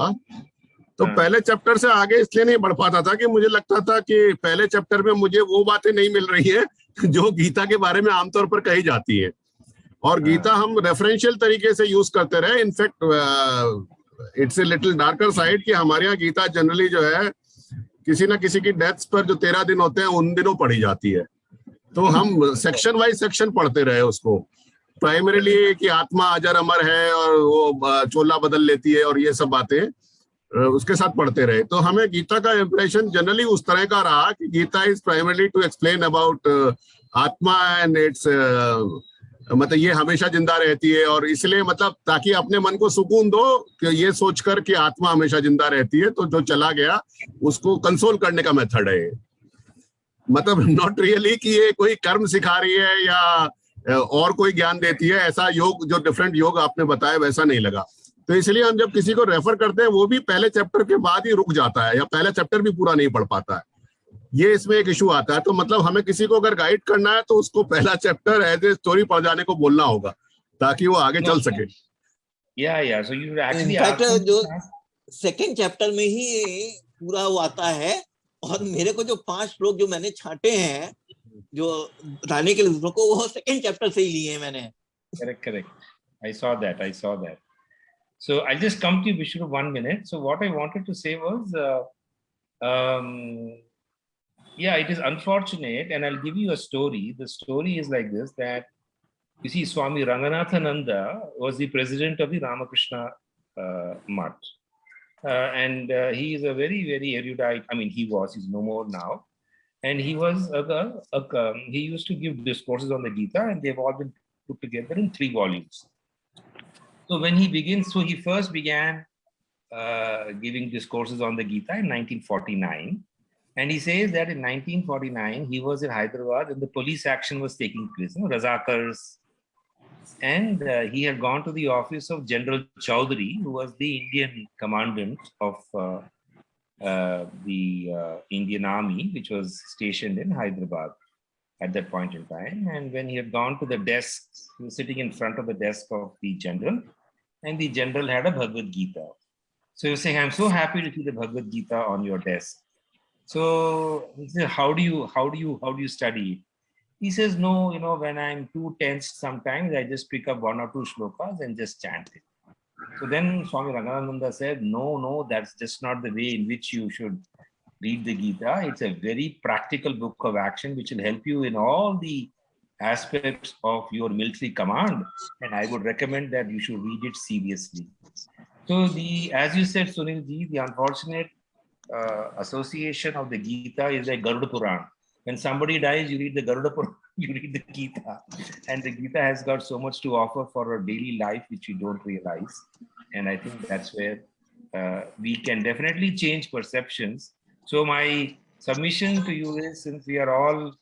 तो पहले चैप्टर से आगे इसलिए नहीं बढ़ पाता था कि मुझे लगता था कि पहले चैप्टर में मुझे वो बातें नहीं मिल रही है जो गीता के बारे में आमतौर पर कही जाती है, और गीता हम रेफरेंशियल तरीके से यूज करते रहे। In fact it's a little darker side कि हमारे यहाँ गीता जनरली जो है किसी ना किसी की डेथ्स पर जो 13 दिन होते हैं उन दिनों पढ़ी जाती है, तो हम सेक्शन वाइज सेक्शन पढ़ते रहे उसको, प्राइमरीली कि आत्मा अजर अमर है और वो चोला बदल लेती है और ये सब बातें उसके साथ पढ़ते रहे। तो हमें गीता का इम्प्रेशन जनरली उस तरह का रहा कि Gita is primarily to explain about atma and its मतलब ये हमेशा जिंदा रहती है, और इसलिए मतलब ताकि अपने मन को सुकून दो कि ये सोचकर कि आत्मा हमेशा जिंदा रहती है, तो जो चला गया उसको कंसोल करने का मेथड है। मतलब नॉट रियली कि ये कोई कर्म सिखा रही है या और कोई ज्ञान देती है, ऐसा योग जो डिफरेंट योग आपने बताया वैसा नहीं लगा। तो इसलिए हम जब किसी को रेफर करते हैं वो भी पहले चैप्टर के बाद ही रुक जाता है या पहला चैप्टर भी पूरा नहीं पढ़ पाता है, ये इसमें एक इशू आता है। तो मतलब हमें किसी को अगर गाइड करना है तो उसको पहला चैप्टर एज ए स्टोरी पढ़ जाने को बोलना होगा ताकि वो आगे चल सके। So you actually in fact asked जो सेकंड चैप्टर में ही पूरा वो आता है, और मेरे को जो 5 श्लोक जो मैंने छांटे हैं जो बताने के लिए दूसरों को, वो सेकंड चैप्टर से ही लिए हैं मैंने। Correct. I saw that. So I'll just come to you, Vishnu, 1 minute. So what I wanted to say was, it is unfortunate, and I'll give you a story. The story is like this, that you see, Swami Ranganathananda was the president of the Ramakrishna Mutt. And he is a very, very erudite, he's no more now. And he was, he used to give discourses on the Gita, and they've all been put together in 3 volumes. So when he first began giving discourses on the Gita in 1949. And he says that in 1949, he was in Hyderabad and the police action was taking place, Razakars. And he had gone to the office of General Chowdhury, who was the Indian commandant of the Indian army, which was stationed in Hyderabad at that point in time. And when he had gone to the desk, he was sitting in front of the desk of the general, and the general had a Bhagavad Gita. So he was saying, I'm so happy to see the Bhagavad Gita on your desk. So he said, how do you study it? He says, no, when I'm too tensed sometimes, I just pick up 1 or 2 shlokas and just chant it. So then Swami Ranganathananda said, no, that's just not the way in which you should read the Gita. It's a very practical book of action, which will help you in all the aspects of your military command. And I would recommend that you should read it seriously. So as you said, Sunil ji, the unfortunate association of the Gita is like Garuda Puran. When somebody dies, you read the Garuda Puran, you read the Gita. And the Gita has got so much to offer for our daily life, which we don't realize. And I think that's where we can definitely change perceptions. So my submission to you is, since we are all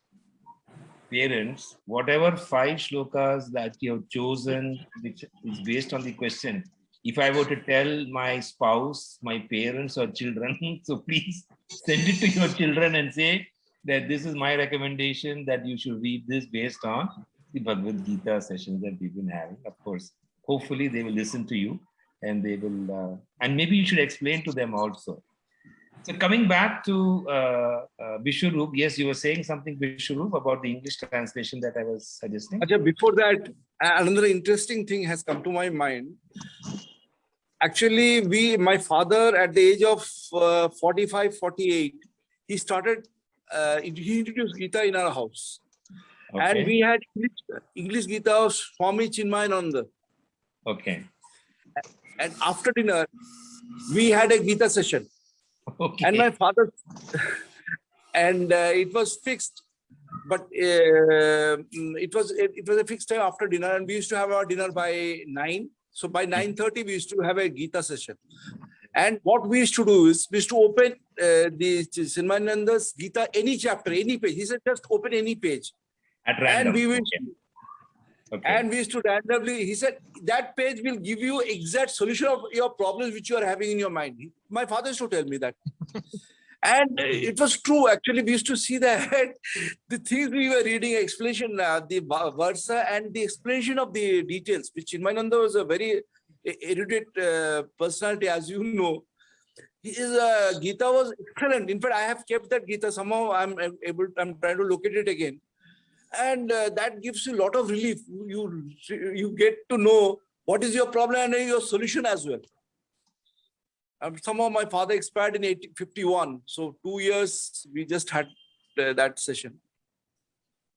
parents, whatever 5 shlokas that you have chosen, which is based on the question, if I were to tell my spouse, my parents or children, so please send it to your children and say that this is my recommendation, that you should read this based on the Bhagavad Gita sessions that we've been having. Of course, hopefully they will listen to you, and they will, and maybe you should explain to them also. So coming back to Vishwarup, yes, you were saying something, Vishwarup, about the English translation that I was suggesting. Before that, another interesting thing has come to my mind. Actually, my father at the age of 45, 48, he started, he introduced Gita in our house. And Okay. we had English Gita of Swami Chinmayananda. Okay. And after dinner, we had a Gita session. Okay. And my father, and it was fixed, but it was a fixed time after dinner, and we used to have our dinner by 9. So by 9:30, we used to have a Gita session. And what we used to do is we used to open the Chinmayananda's Gita, any chapter, any page. He said, just open any page. At random. And we will. Okay. And we used to randomly, he said, that page will give you exact solution of your problems which you are having in your mind. My father used to tell me that. And it was true. Actually, we used to see that the things we were reading, explanation, the versa and the explanation of the details, which Chinmayananda was a very erudite personality, as you know. His Gita was excellent. In fact, I have kept that Gita. Somehow I'm trying to locate it again. And that gives you a lot of relief. You get to know what is your problem and your solution as well. Somehow my father expired in 1851. So 2 years, we just had that session.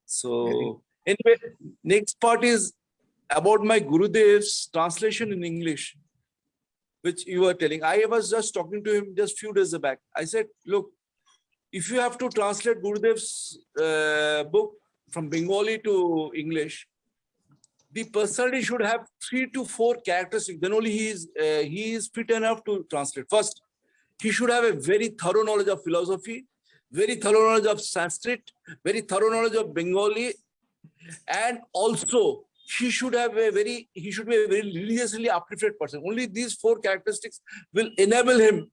So anyway, next part is about my Gurudev's translation in English, which you were telling. I was just talking to him just few days back. I said, look, if you have to translate Gurudev's book from Bengali to English, the personality should have 3 to 4 characteristics. Then only he is fit enough to translate. First, he should have a very thorough knowledge of philosophy, very thorough knowledge of Sanskrit, very thorough knowledge of Bengali, and also he should be a very religiously uplifted person. Only these 4 characteristics will enable him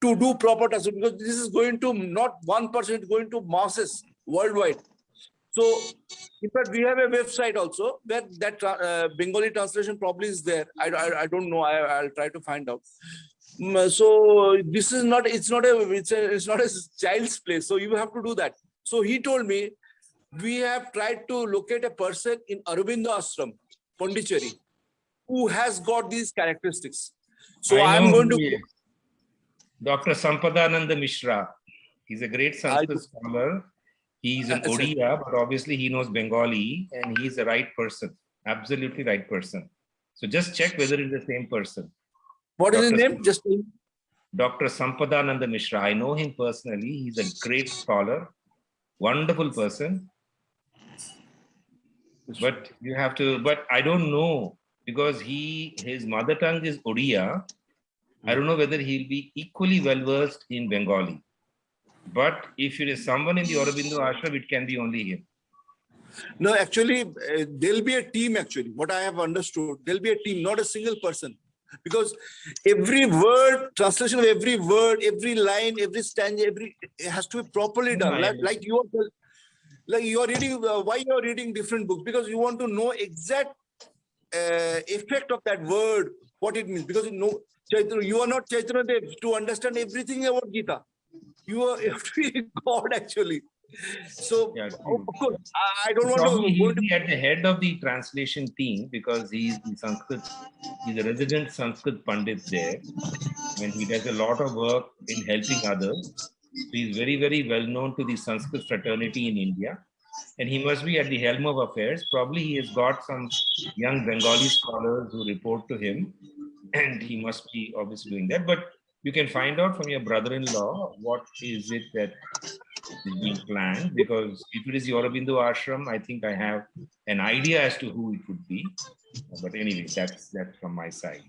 to do proper translation, because this is going to not one person, it's going to masses worldwide. So, in fact, we have a website also where that Bengali translation probably is there. I don't know. I'll try to find out. So this is not. It's not a child's play. So you have to do that. So he told me, we have tried to locate a person in Aurobindo Ashram, Pondicherry, who has got these characteristics. So I'm going to. Dr. Sampadananda Mishra. He's a great Sanskrit scholar. He's in Odia, but obviously he knows Bengali, and he's the right person, absolutely right person. So just check whether it's the same person. What is his name? Just Dr. Sampadananda Mishra. I know him personally. He's a great scholar, wonderful person. But you have to, but I don't know, because his mother tongue is Odia. I don't know whether he'll be equally well versed in Bengali. But if it is someone in the Aurobindo Ashram, it can be only him. No, actually, there'll be a team, actually. What I have understood, there'll be a team, not a single person. Because every word, translation of every word, every line, every stanza, it has to be properly done. Like you are reading, why you are reading different books? Because you want to know exact effect of that word, what it means. Because you are not Chaitanya Dev to understand everything about Gita. You have to be God, actually. So, yeah, of course, I don't want to. He'll be at the head of the translation team, because he's a resident Sanskrit Pandit there, and he does a lot of work in helping others. So he's very, very well known to the Sanskrit fraternity in India, and he must be at the helm of affairs. Probably he has got some young Bengali scholars who report to him, and he must be obviously doing that. But you can find out from your brother-in-law what is it that is being planned, because if it is the Aurobindo Ashram, I think I have an idea as to who it would be. But anyway, that's from my side.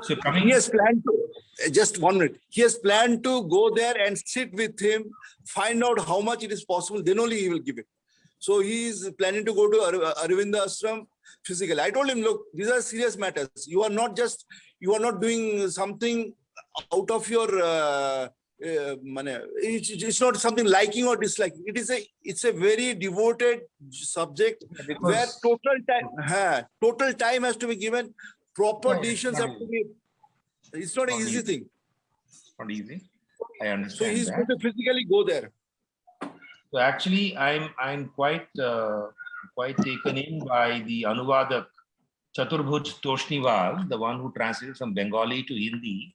So he has planned to, just 1 minute, he has planned to go there and sit with him, find out how much it is possible, then only he will give it. So he is planning to go to Aurobindo Ashram physically. I told him, look, these are serious matters. You are not doing something out of your it's not something liking or disliking. It's a very devoted subject, where total time has to be given, proper decisions have to be. It's not an easy thing. Not easy. I understand. So he's going to physically go there. So actually, I'm quite taken in by the Anuvadak Chaturbhuj Toshniwal, the one who translated from Bengali to Hindi,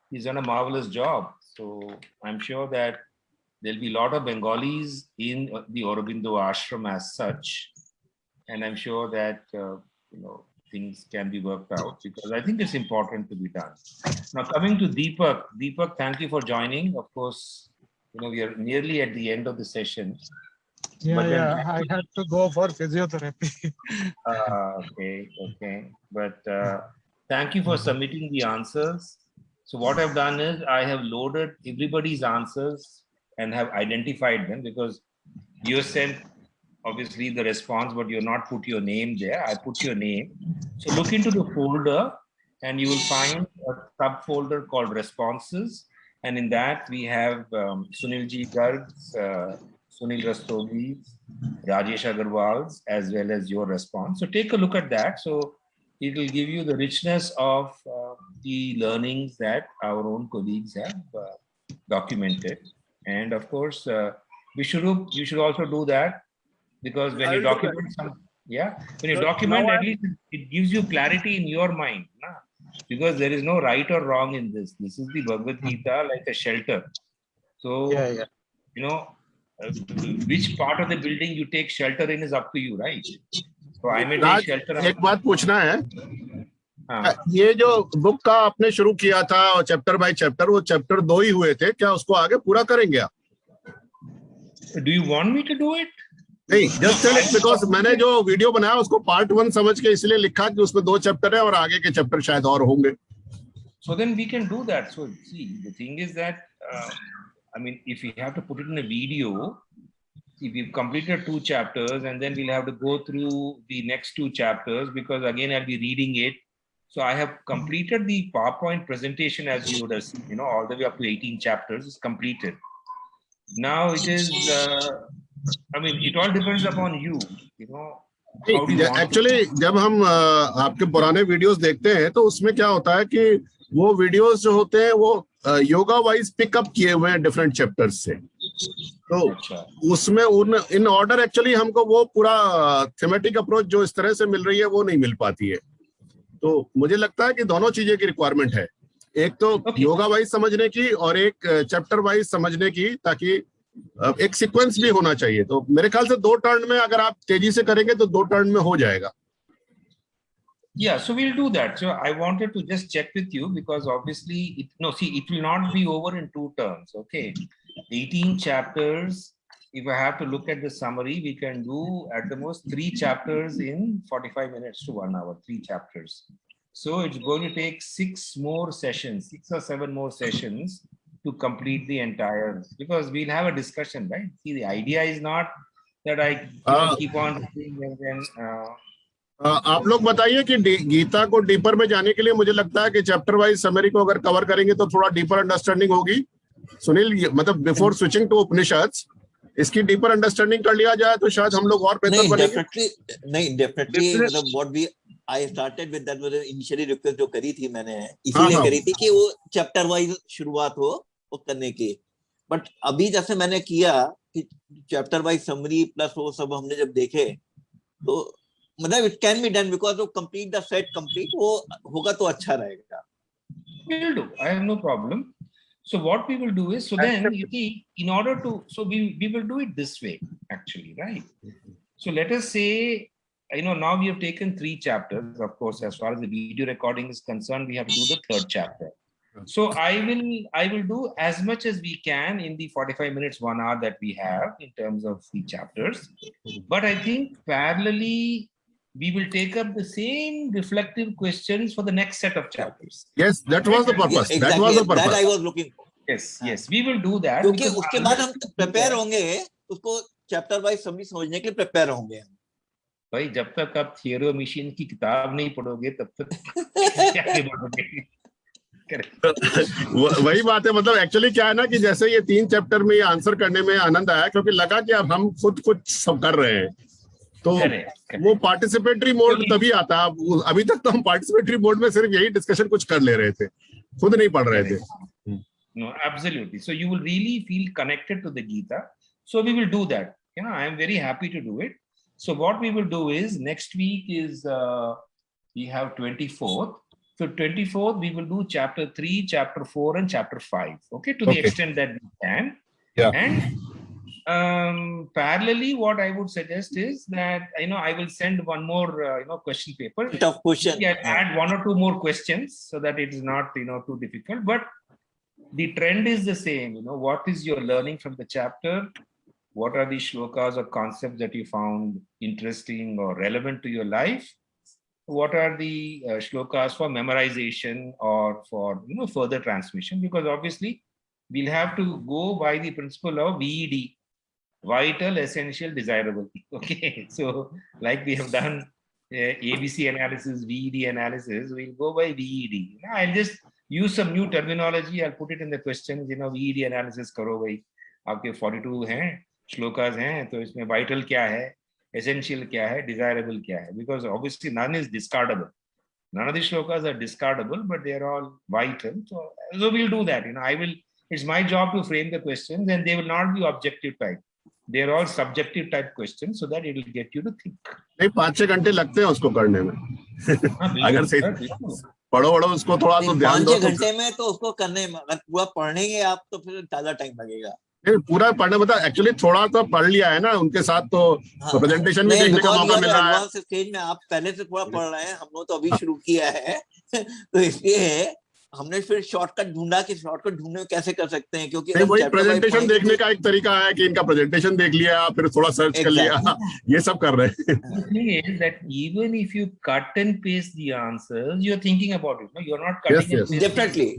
he's done a marvelous job. So I'm sure that there'll be a lot of Bengalis in the Aurobindo ashram as such. And I'm sure that, things can be worked out because I think it's important to be done. Now, coming to Deepak. Deepak, thank you for joining. Of course, we are nearly at the end of the session. Yeah, I had to go for physiotherapy. Okay. But thank you for submitting the answers. So what I've done is I have loaded everybody's answers and have identified them because you sent obviously the response, but you're not put your name there. I put your name. So look into the folder and you will find a subfolder called responses. And in that we have Sunilji Garg's, Sunil Rastogi's, Rajesh Agarwal's, as well as your response. So take a look at that. So it will give you the richness of the learnings that our own colleagues have documented. And of course, you should also do that because when you document when you document, at least it gives you clarity in your mind. Because there is no right or wrong in this. This is the Bhagavad Gita like a shelter. So, which part of the building you take shelter in is up to you, right? So I may take shelter. एक बात पूछना है, ये जो book का आपने शुरू किया था चैप्टर बाय चैप्टर, वो चैप्टर 2 ही हुए थे, क्या उसको आगे पूरा करेंगे आप? Do you want me to do it? नहीं, just tell it because मैंने जो वीडियो बनाया उसको पार्ट 1 समझ के इसलिए लिखा कि उसमें 2 चैप्टर है और आगे के चैप्टर शायद और होंगे. So then we can do that. So see, the thing is that if we have to put it in a video, see, we've completed 2 chapters and then we'll have to go through the next 2 chapters because again I'll be reading it. So I have completed the PowerPoint presentation as you would have seen, all the way up to 18 chapters is completed. Now it is, it all depends upon you, actually जब हम आपके पुराने videos देखते हैं तो उसमें क्या होता है कि वो वीडियोस जो होते हैं वो योगा वाइज पिकअप किए हुए हैं डिफरेंट चैप्टर्स से, तो उसमें इन ऑर्डर एक्चुअली हमको वो पूरा थीमेटिक अप्रोच जो इस तरह से मिल रही है वो नहीं मिल पाती है. तो मुझे लगता है कि दोनों चीजें की रिक्वायरमेंट है, एक तो योगा वाइज समझने की और एक चैप्टर वाइज समझने की, ताकि एक सीक्वेंस भी होना चाहिए. तो मेरे ख्याल से 2 टर्न में अगर आप तेजी से करेंगे तो 2 टर्न में हो जाएगा. Yeah, so we'll do that. So I wanted to just check with you because obviously it will not be over in 2 turns. Okay, 18 chapters. If I have to look at the summary, we can do at the most 3 chapters in 45 minutes to 1 hour, 3 chapters. So it's going to take 6 more sessions, 6 or 7 more sessions to complete the entire, because we'll have a discussion, right? See, the idea is not that I keep on reading and then आप लोग बताइए कि गीता को deeper में जाने के लिए मुझे लगता है कि चैप्टर वाइज समरी को अगर कवर करेंगे तो थोड़ा डीपर अंडरस्टैंडिंग होगी. सुनील, मतलब बिफोर स्विचिंग टू उपनिषद्स इसकी डीपर अंडरस्टैंडिंग कर लिया जाए तो शायद हम लोग और बेहतर बनेंगे. डेफिनेटली मतलब what we I started with that was initially request जो करी थी मैंने इसीलिए करी थी कि वो चैप्टर वाइज शुरुआत हो वो करने की. बट अभी जैसे मैंने किया कि चैप्टर वाइज समरी प्लस वो सब हमने जब देखे तो मतलब it can be done because वो कंप्लीट द सेट कंप्लीट वो होगा तो अच्छा रहेगा. We'll do. I have no problem. So what we will do is, so then you see, in order to, so we will do it this way actually, right? So let us say, now we have taken 3 chapters. Of course, as far as the video recording is concerned, we have to do the 3rd chapter. So I will do as much as we can in the 45 minutes, 1 hour that we have in terms of the chapters. But I think parallelly, we will take up the same reflective questions for the next set of chapters. Yes, that was the purpose. Exactly. That was the purpose. That I was looking for. Yes, we will do that. क्योंकि उसके बाद हम prepare होंगे उसको chapter wise summary समझने के लिए prepare होंगे. भाई जब तक आप थियोरी मशीन की किताब नहीं पढ़ोगे तब तक क्या पढ़ोगे. वही बात है. मतलब एक्चुअली क्या है ना कि जैसे ये 3 चैप्टर में आंसर करने में आनंद आया क्योंकि लगा कि अब हम खुद कुछ सब कर रहे हैं तो वो पार्टिसिपेटरी मोड तभी आता है. अभी तक तो हम पार्टिसिपेटरी मोड में सिर्फ यही डिस्कशन कुछ कर ले रहे थे, खुद नहीं पढ़ रहे थे. No, absolutely. So you will really feel connected to the Gita. So we will do that. I am very happy to do it. So what we will do is next week is we have 24th. So 24th, we will do chapter 3, chapter 4, and chapter 5. Okay, to the Okay. extent that we can. Yeah. And parallelly, what I would suggest is that I will send one more question paper. Tough question. Yeah, add 1 or 2 more questions so that it is not too difficult. But the trend is the same. What is your learning from the chapter? What are the shlokas or concepts that you found interesting or relevant to your life? What are the shlokas for memorization or for further transmission? Because obviously we'll have to go by the principle of VED, vital, essential, desirable. Okay, so like we have done ABC analysis, VED analysis, we'll go by VED. I'll just use some new terminology. I'll put it in the questions. VED analysis करो भाई. आपके 42 हैं, shlokas हैं, तो इसमें vital क्या है, essential क्या है, desirable क्या है? Because obviously none is discardable. None of the shlokas are discardable, but they are all vital. So we'll do that. It's my job to frame the questions, and they will not be objective type. They are all subjective type questions, so that it will get you to think. नहीं 5-6 घंटे लगते हैं उसको करने में अगर सही पढ़ो उसको थोड़ा तो ध्यान दो 5-6 घंटे में तो उसको करने में, अगर पूरा पढ़ेंगे आप तो फिर ज्यादा टाइम लगेगा। पूरा पढ़ने मतलब एक्चुअली थोड़ा तो पढ़ लिया है ना उनके साथ तो प्रेजेंटेशन भी देखने का मौका मिल रहा है। एडवांस स्टेज में आप पहले से थोड़ा पढ़ रहे हैं, हम लोग तो अभी शुरू किया है तो इसलिए हमने फिर शॉर्टकट ढूंढा कि शॉर्टकट ढूंढने में कैसे कर सकते हैं, क्योंकि वही प्रेजेंटेशन देखने का एक तरीका है कि इनका प्रेजेंटेशन देख लिया फिर थोड़ा सर्च कर लिया, ये सब कर रहे हैं। The thing is that even if you cut and paste the answers, you're thinking about it. No, you're not cutting and pasting Definitely.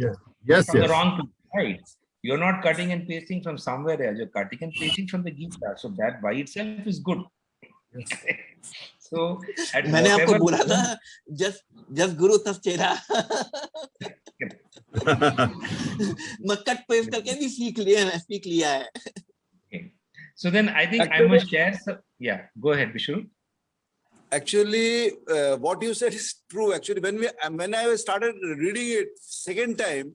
Yes. the wrong place, right? You're not cutting and pasting from somewhere else. You're cutting and pasting from the Gita. So that by itself is good. So मैंने आपको बोला था just गुरु तब चेहरा मैं cut paste करके भी सीख लिया है। Okay. So then I think I must share some, yeah, go ahead, Vishnu. Actually, what you said is true. Actually, when I started reading it second time,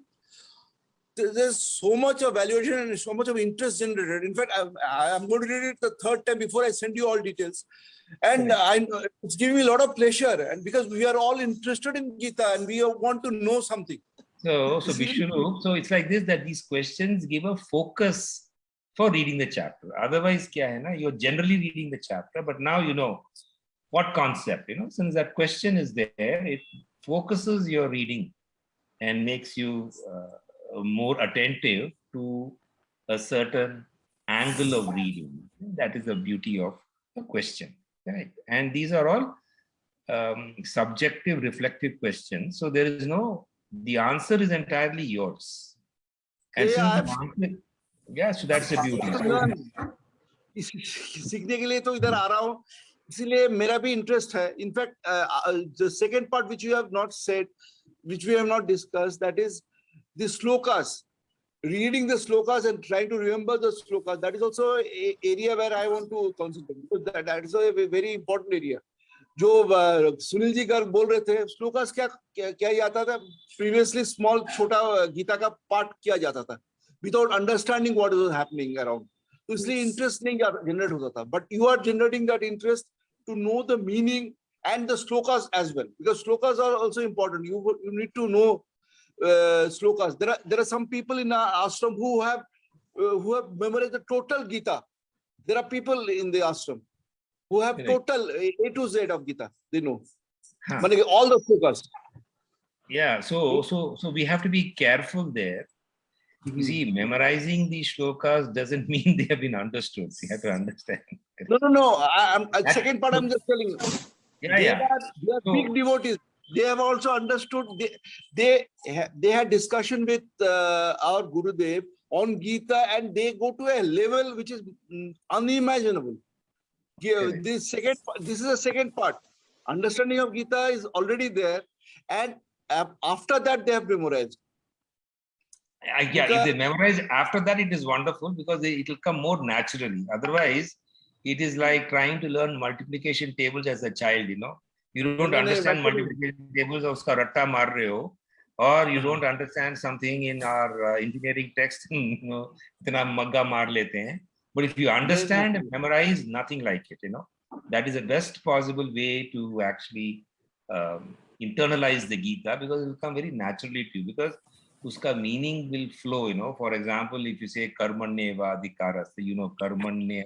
there's so much of valuation and so much of interest generated. In fact, I'm going to read it the third time before I send you all details. And it's giving me a lot of pleasure. And because we are all interested in Gita and we want to know something. So Vishnu, so it's like this, that these questions give a focus for reading the chapter. Otherwise, kya hai na, you're generally reading the chapter, but now you know what concept, since that question is there, it focuses your reading and makes you more attentive to a certain angle of reading. That is the beauty of the question, right? And these are all subjective, reflective questions. So there is the answer is entirely yours. And so that's the beauty. सीखने के लिए तो इधर आ रहा हूँ, इसीलिए मेरा भी इंटरेस्ट है. In fact, the second part which you have not said, which we have not discussed, that is the slokas, reading the slokas and trying to remember the slokas. That is also an area where I want to concentrate, because that is a very important area. जो सुनील जी गर्ग बोल रहे थे, श्लोकास क्या जाता था, previously small छोटा गीता का part किया जाता था without understanding what is happening around, तो इसलिए इंटरेस्ट नहीं जनरेट होता था. But you are generating that interest to know the meaning and the slokas as well, because slokas are also important. You need to know slokas. There are some people in our ashram who have memorized the total Gita. There are people in the ashram who have total A to Z of Gita. They know all the slokas. Yeah, so we have to be careful there. You see, memorizing these shlokas doesn't mean they have been understood. You have to understand. No. Second part I'm just telling you. They are big devotees. They have also understood. They had discussion with our Gurudev on Gita, and they go to a level which is unimaginable. This is the second part. Understanding of Gita is already there, and after that they have memorized. If they memorize after that, it is wonderful, because it will come more naturally. Otherwise, it is like trying to learn multiplication tables as a child. You don't understand multiplication tables, uska ratta maar rahe ho, or you don't understand something in our engineering text, itna magga maar lete hain. But if you understand and memorize, nothing like it. That is the best possible way to actually internalize the Gita, because it will come very naturally to you, because uska meaning will flow, you know. For example, if you say karmanyeva adhikaraste, you know, karmanya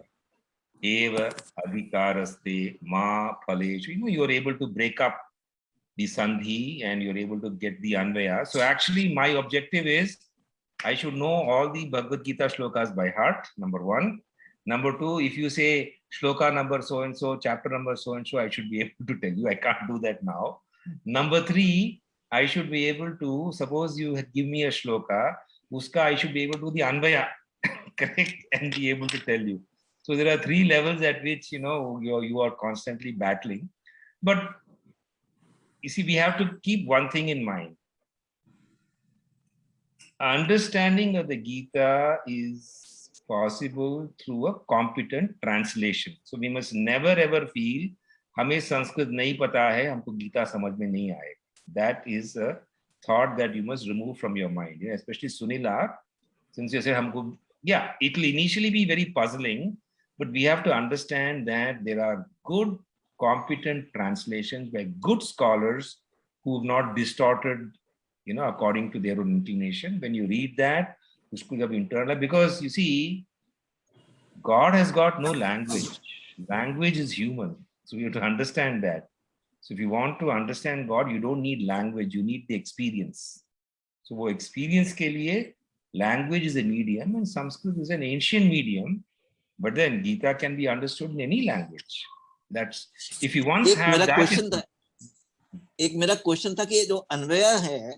eva adhikaraste ma phaleshu, you know, you are able to break up the sandhi and you're able to get the anvaya. So actually my objective is I should know all the Bhagavad Gita shlokas by heart, number one. Number two, if you say shloka number so and so, chapter number so and so, I should be able to tell you. I can't do that now. Number three, I should be able to, suppose you give me a shloka, uska I should be able to do the anvaya, correct, and be able to tell you. So there are three levels at which, you know, you are constantly battling. But you see, we have to keep one thing in mind. Understanding of the Gita is possible through a competent translation. So we must never ever feel हमें संस्कृत नहीं पता है, हमको गीता समझ में नहीं आए. That is a thought that you must remove from your mind. Yeah, especially Sunila, since you say हमको, yeah, it will initially be very puzzling, but we have to understand that there are good, competent translations by good scholars who have not distorted, you know, according to their own inclination. When you read that, usko jab internal, because you see, God has got no language. Language is human. So you have to understand that. So if you want to understand God, you don't need language, you need the experience. So wo experience ke liye, language is a medium and Sanskrit is an ancient medium, but then Gita can be understood in any language. That's, if you once have that. एक मेरा question था कि ये जो अन्वया है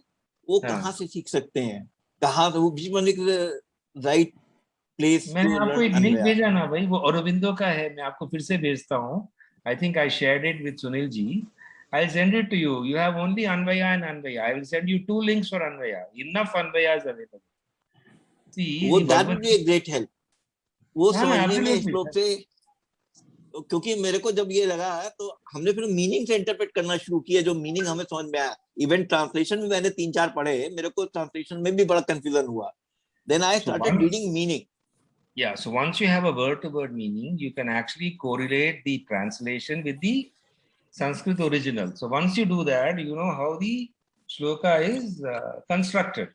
वो कहाँ से सीख सकते हैं, कहाँ वो राइट प्लेस? मैंने आपको एक लिंक भेजा ना भाई, वो औरबिंदो का है, मैं आपको फिर से भेजता हूँ. I think I shared it with Sunil ji. I'll send it to you. You have only Anvaya and Anvaya. I will send you 2 links for Anvaya. Enough Anvaya is available. See, that would be a great help. वो समझने में श्लोक से, क्योंकि मेरे को जब ये लगा है तो हमने फिर मीनिंग से इंटरप्रेट करना शुरू किया, जो मीनिंग हमें समझ में आया. इवन ट्रांसलेशन में मैंने 3-4 पढ़े, मेरे को ट्रांसलेशन में भी बड़ा कंफ्यूजन हुआ. Then I started reading meaning. Yeah, so once you have a word-to-word meaning, you can actually correlate the translation with the Sanskrit original. So once you do that, you know how the shloka is constructed.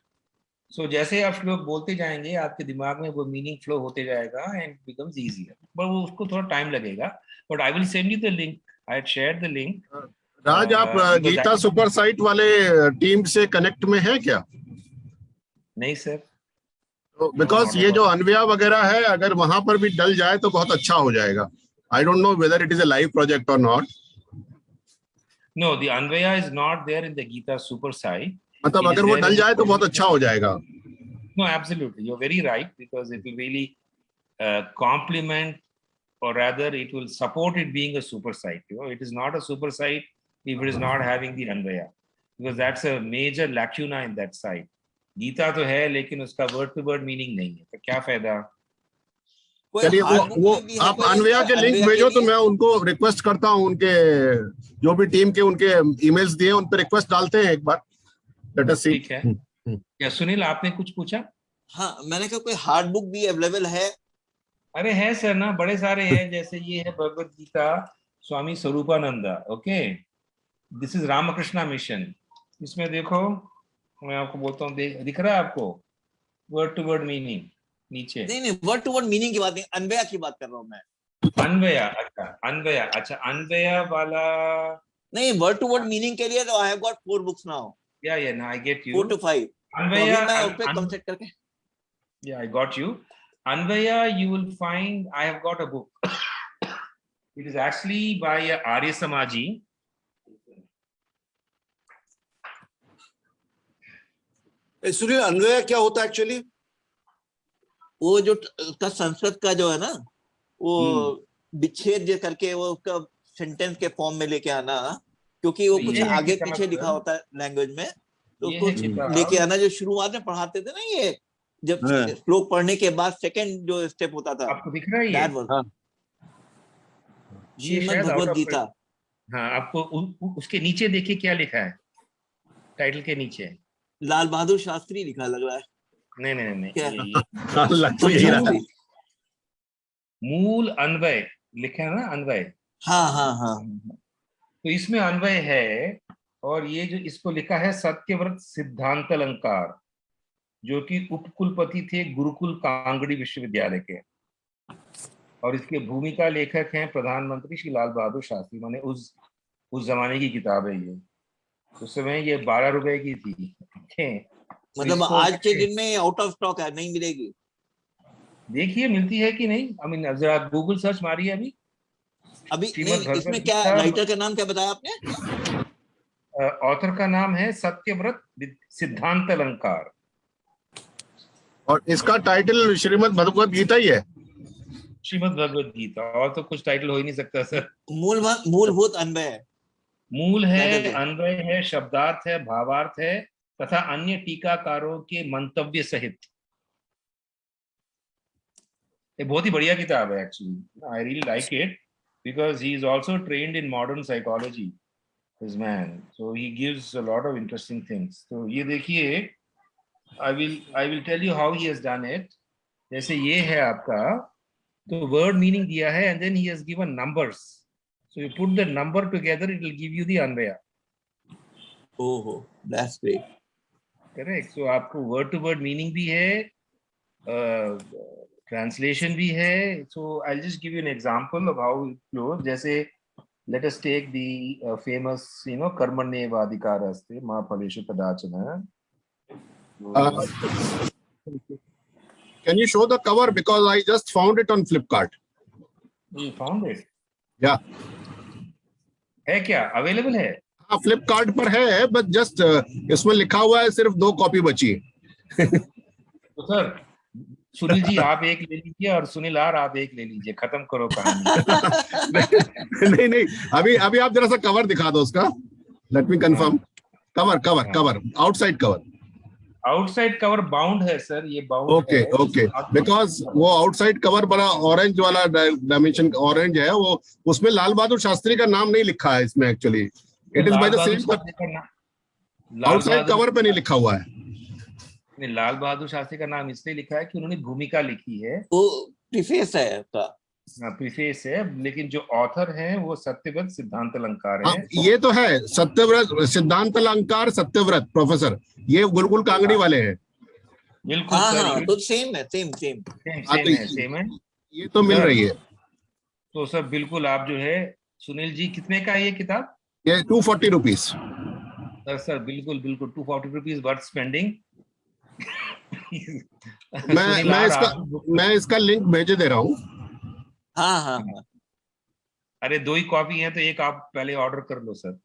So जैसे आप श्लोक बोलते जाएंगे, आपके दिमाग में वो meaning flow होते जाएगा and it becomes easier. But वो उसको थोड़ा time लगेगा. But I will send you the link. I had shared the link. राज, आप गीता सुपर साइट वाले टीम से कनेक्ट में है क्या? नहीं सर. बिकॉज ये जो अन्वया वगैरह है, अगर वहां पर भी डल जाए तो बहुत अच्छा हो जाएगा. I don't know whether it is a live project और not. No, the anvaya is not there in the Gita super site. मतलब अगर वो डल जाए तो बहुत अच्छा हो जाएगा. No, absolutely, you are very right, because it will really complement, or rather it will support it being a super site. You know, it is not a super site if it is not having the Anvaya, because that's a major lacuna in that site. Gita तो है लेकिन उसका word to word meaning नहीं है, तो क्या फायदा? चलिए वो आप अन्वया के लिंक भेजो तो मैं उनको रिक्वेस्ट करता हूँ, उनके जो भी टीम के उनके ईमेल्स दिए उन पर रिक्वेस्ट डालते हैं एक बार. लेट अस सी. ठीक है. क्या सुनील, आपने कुछ पूछा? हाँ, मैंने कहा कोई हार्ड बुक भी अवेलेबल है? अरे है सर ना, बड़े सारे हैं. जैसे ये है Bhagavad Gita Swami Swarupananda. Okay, this is Ramakrishna mission. इसमें देखो, मैं आपको बोलता हूँ, दिख रहा है आपको वर्ड टू वर्ड मीनिंग नीचे? नहीं, वर्ड टू वर्ड मीनिंग की बात नहीं, अन्वया की बात कर रहा हूँ मैं. अन्वया, अच्छा अन्वया वाला नहीं, वर्ड टू वर्ड मीनिंग के लिए तो I have got 4 books now. या ना, I get you. 4 to 5 anvaya, मैं उस पे कंसेप्ट करके, yeah I got you. Anvaya, you will find I have got a book. It is actually by Arya Samaji. Sunil, anvaya क्या होता है एक्चुअली? वो जो का संस्कृत का जो है ना, वो विच्छेद जो करके वो उसका सेंटेंस के फॉर्म में लेके आना, क्योंकि वो कुछ आगे पीछे लिखा होता है लैंग्वेज में, तो उसको लेके आना. जो शुरुआत में पढ़ाते थे ना, ये जब श्लोक पढ़ने के बाद सेकंड जो स्टेप होता था, आपको दिख रहा है ये? श्रीमद् भगवद गीता. हाँ, आपको उसके नीचे देखिए क्या लिखा है, टाइटल के नीचे लाल बहादुर शास्त्री लिखा लग रहा है. नहीं, यही मूल अन्वय लिखा है ना, अन्वय. हाँ. तो इसमें अन्वय है, और ये जो इसको लिखा है सत्यव्रत सिद्धांत अलंकार, जो कि उपकुलपति थे गुरुकुल कांगड़ी विश्वविद्यालय के, और इसके भूमिका लेखक हैं प्रधानमंत्री श्री लाल बहादुर शास्त्री। माने उस जमाने की किताब है ये। उस समय ये 12 रुपए की थी। तो मतलब इसको आज के दिन में आउट ऑफ स्टॉक है, नहीं मिलेगी। देखिए मिलती है कि नहीं। आई मीन जरा गूगल सर्च मारिए अभी। अभी श्रीमद् नहीं, भगवद इसमें क्या गीता, राइटर का नाम क्या बताया आपने? ऑथर का नाम है सत्यव्रत सिद्धांत अलंकार। और इसका टाइटल श्रीमद् भगवद गीता ही है। श्रीमद् भगवद गीता, और तो कुछ टाइटल हो ही नहीं सकता सर। मूलभूत अन्वय है। मूल That is है, it. अन्वय है, शब्दार्थ है, भावार्थ है, तथा अन्य टीकाकारों के मंतव्य सहित। ये बहुत ही बढ़िया किताब है actually. I really like it because he is also trained in modern psychology, this man, so he gives a lot of interesting things. तो ये देखिए, I will tell you how he has done it. जैसे ये है आपका, तो word meaning दिया है and then he has given numbers, so you put the number together, it will give you the anvaya. ओहो, दैट्स ग्रेट। करेक्ट। सो आपको word to word meaning भी है, ट्रांसलेशन भी है। So I just give you an example of how it flows. जैसे let us take the famous कर्मण्येवाधिकारस्ते मा फलेषु कदाचन। Can you show the cover, because I just found it on Flipkart? You found it? Yeah. है क्या available है? हाँ, फ्लिपकार्ट पर है, बट जस्ट इसमें लिखा हुआ है सिर्फ 2 कॉपी बची है। तो सर सुनील जी आप एक ले लीजिए और सुनील आप एक ले लीजिए, खत्म करो कहानी। नहीं नहीं, अभी आप जरा सा कवर दिखा दो उसका। Let me confirm. Cover outside cover. Outside cover bound है सर, ये बाउंड ओके है। ओके, बिकॉज वो आउटसाइड कवर बड़ा ऑरेंज वाला डायमेंशन ऑरेंज है, वो उसमें लाल बहादुर शास्त्री का नाम नहीं लिखा है इसमें actually. It is by the same, outside cover पे नहीं लिखा हुआ है। लाल बहादुर शास्त्री का नाम इसलिए लिखा है कि उन्होंने भूमिका लिखी है, वो प्रीफेस है उसका, प्रीफेस है, लेकिन जो ऑथर हैं वो सत्यव्रत सिद्धांत अलंकार हाँ, है। ये तो है सत्यव्रत सिद्धांत अलंकार सत्यव्रत प्रोफेसर, ये गुरुकुल कांगड़ी वाले हैं। बिल्कुल हाँ सर, हाँ, तो सेम है, सेम सेम है। ये तो मिल रही है। तो सर बिल्कुल आप जो है, सुनील जी कितने का है ये किताब? ये 240 रुपीज। सर बिल्कुल 240 रुपीज वर्थ स्पेंडिंग। मैं इसका लिंक भेजे दे रहा हूँ। हाँ हाँ हाँ। अरे 2 ही कॉपी है तो एक आप पहले ऑर्डर कर लो सर।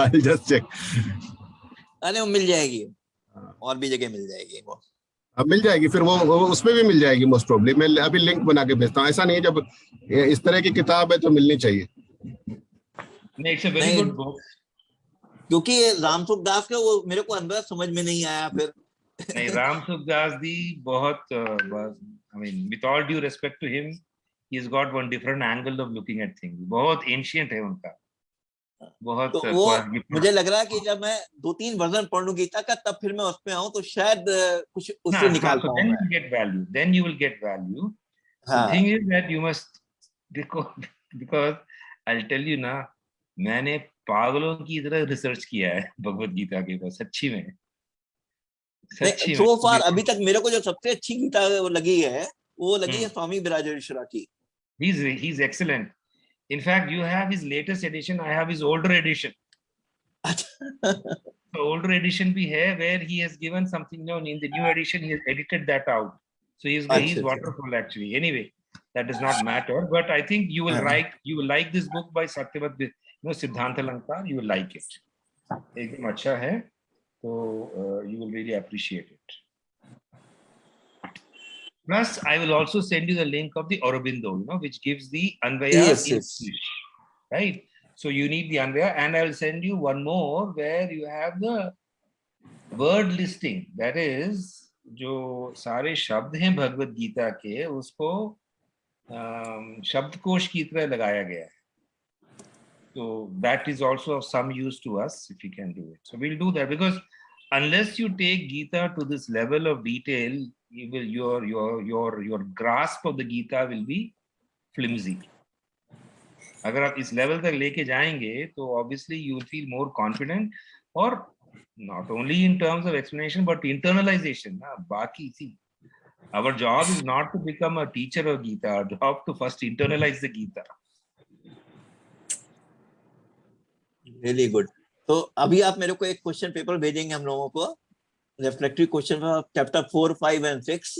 I'll just check। अरे वो मिल जाएगी, और भी जगह मिल जाएगी वो। अब मिल जाएगी, फिर वो उसमें भी मिल जाएगी मोस्ट प्रोबेबली। मैं अभी लिंक बना के भेजता हूँ। ऐसा नहीं है, जब इस तरह की किताब है तो मिलनी चाहिए। नहीं, it's a very good book. क्योंकि रामसुख दास का वो मेरे को अंदर समझ में नहीं आया फिर। नहीं, रामसुख दास दी बहुत, I mean with all due respect to him, he has got one different angle of looking at things. बहुत एंशिएंट है उनका, बहुत। तो वो मुझे लग रहा है कि जब मैं 2-3 वर्जन पढ़ लूं गीता का, तब फिर मैं उस पे आऊं तो शायद कुछ उससे निकाल पाऊं। Then you get value. Then you will get value. हाँ। The thing is that you must, because I'll tell you ना, मैंने पागलों की तरह रिसर्च किया है भगवत गीता के ऊपर, सच्ची में। सो फार अभी तक मेरे को जो सबसे अच्छी गीता वो लगी है, वो लगी है स्वामी विराजेश्वरा की। He's excellent. In fact, you have his latest edition. I have his older edition. The older edition भी है, where he has given something new. In the new edition, he has edited that out. So he's wonderful actually. Anyway, that does not matter. But I think you will like this book by Satyavrat, Siddhanta Alankar. You will like it. एकदम अच्छा है, तो you will really appreciate it. Plus, I will also send you the link of the Aurobindo, which gives the Anvaya in English, right? So you need the Anvaya, and I will send you one more where you have the word listing. That is, जो सारे शब्द हैं भगवत गीता के, उसको शब्दकोश की तरह लगाया गया है. So that is also of some use to us if you can do it. So we'll do that, because unless you take Gita to this level of detail, your grasp of the Gita will be flimsy. अगर आप इस level तक लेके जाएंगे तो obviously you will feel more confident, और not only in terms of explanation but internalization ना, बाकी सी our job is not to become a teacher of Gita, our job to first internalize the Gita. Really good. तो अभी आप मेरे को एक question paper भेजेंगे हम लोगों को, reflective question of chapter 4, 5 and 6।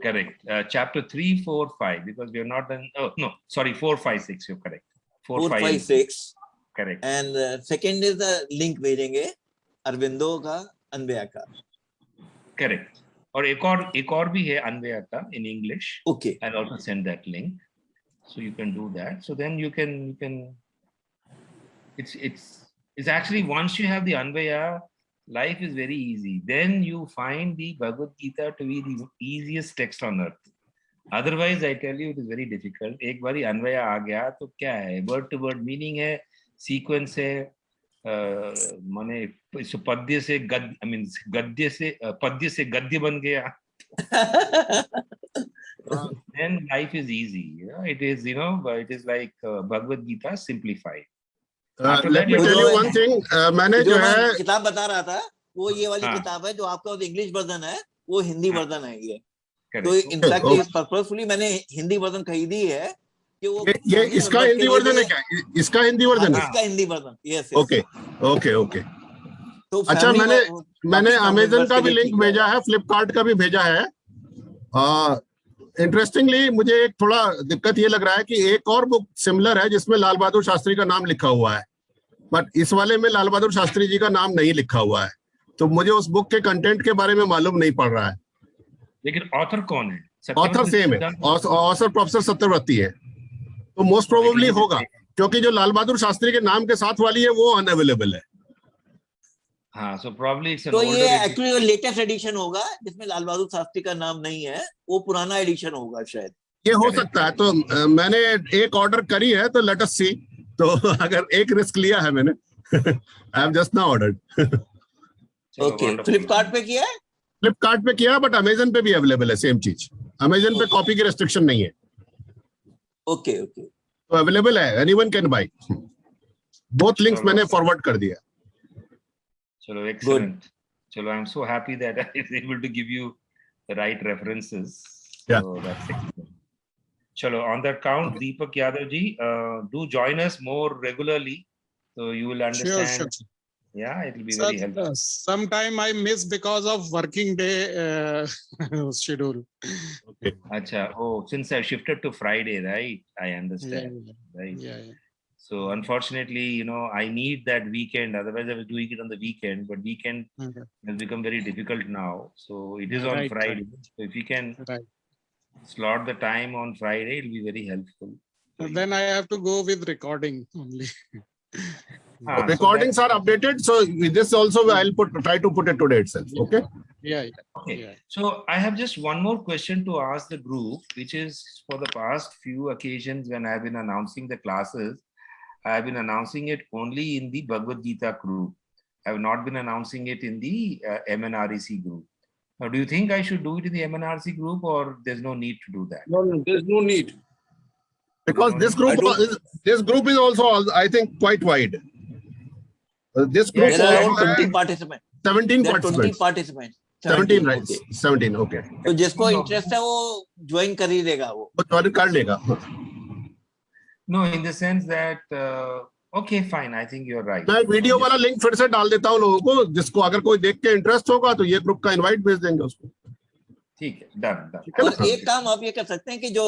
Correct. Chapter 3, 4, 5, because we have not done, oh no, sorry, 4, 5, 6, you're correct. 4, 5, 6 correct. And second is the link भेजेंगे अरविंदो का अन्वया का। Correct. और एक और भी है अन्वया का in English. Okay I'll also send that link, so you can do that. So then you can it's actually, once you have the Anvaya, life is very easy. Then you find the Bhagavad Gita to be the easiest text on earth. Otherwise, I tell you, it is very difficult. एक बारी अन्वय आ गया तो क्या है, word to word meaning है, sequence है, माने इस पद्य से गद्य, I mean गद्य से पद्य से गद्य बन गया. Then life is easy. You know, it is, you know, it is like Bhagavad Gita simplified. Let me tell you one thing. मैंने जो है किताब बता रहा था वो ये वाली हाँ. किताब है जो आपका इंग्लिश वर्जन है, वो हिंदी हाँ. वर्जन है ये। Correct. तो इनफैक्ट Okay. पर्पसफुली मैंने हिंदी वर्जन खरीदी है कि वो ये इसका हिंदी वर्जन है क्या? इसका हिंदी वर्जन है? इसका Hindi version, yes. Okay okay okay. तो अच्छा, मैंने अमेजन का भी लिंक भेजा है, फ्लिपकार्ट का भी भेजा है। इंटरेस्टिंगली मुझे एक थोड़ा दिक्कत ये लग रहा है कि एक और बुक सिमिलर है जिसमें लाल बहादुर शास्त्री का नाम लिखा हुआ है, बट इस वाले में लाल बहादुर शास्त्री जी का नाम नहीं लिखा हुआ है। तो मुझे उस बुक के कंटेंट के बारे में मालूम नहीं पड़ रहा है। लेकिन ऑथर कौन है? ऑथर सेम है, ऑथर प्रोफेसर सत्यव्रती है। तो मोस्ट प्रोबेबली होगा, क्योंकि जो लाल बहादुर शास्त्री के नाम के साथ वाली है वो अनअवेलेबल है। हाँ, so probably it's an तो older ये edition. एक्चुअली लेटेस्ट एडिशन होगा जिसमें लाल बहादुर शास्त्री का नाम नहीं है, वो पुराना एडिशन होगा शायद। ये हो सकता है। तो मैंने एक ऑर्डर करी है, तो लेट अस सी। तो अगर एक रिस्क लिया है मैंने, I have just now ordered. चलो, ओके, wonderful. फ्लिपकार्ट पे किया है? फ्लिपकार्ट पे किया, बट अमेजन पे भी अवेलेबल है सेम चीज। अमेजन पे कॉपी की रेस्ट्रिक्शन नहीं है। ओके ओके, तो अवेलेबल है, anyone can buy. Both links चलो. मैंने फॉरवर्ड कर दिया। Chalo, excellent. Chalo, I'm so happy that I was able to give you the right references. Yeah. So that's excellent. Chalo, on that count, Deepak Yadav ji, do join us more regularly, so you will understand. Sure. Yeah, it will be Sir, very helpful. sometime I miss because of working day schedule. Okay. Acha, oh, since I shifted to Friday, right? I understand. Right. Yeah. So unfortunately, you know, I need that weekend. Otherwise, I was doing it on the weekend. But weekend Okay. has become very difficult now. So it is on Right, Friday. So if you can Right. slot the time on Friday, it'll be very helpful. Then I have to go with recording only. Ah, so Recordings that- are updated, so with this also I'll try to put it today itself. Okay. Yeah. Okay. Yeah. So I have just one more question to ask the group, which is for the past few occasions when I've been announcing the classes, I've been announcing it only in the Bhagavad Gita group. I have not been announcing it in the MNREC group. Now, do you think I should do it in the MNRC group, or there's no need to do that? No, there's no need. Because this group is also, I think, quite wide. This group Yeah, there are also around 20 has participants. 17 There are 20 participants. participants. 17, right? Okay. 17, okay. तो जिसको interest है वो join कर ही देगा वो। वो join कर लेगा। No, in the sense that, okay, fine. I think you're right. मैं वीडियो वाला लिंक फिर से डाल देता हूँ लोगों को, जिसको अगर कोई देख के इंटरेस्ट होगा तो ये ग्रुप का इनवाइट भेज देंगे उसको। ठीक है, done, done. और एक काम आप ये कर सकते हैं कि जो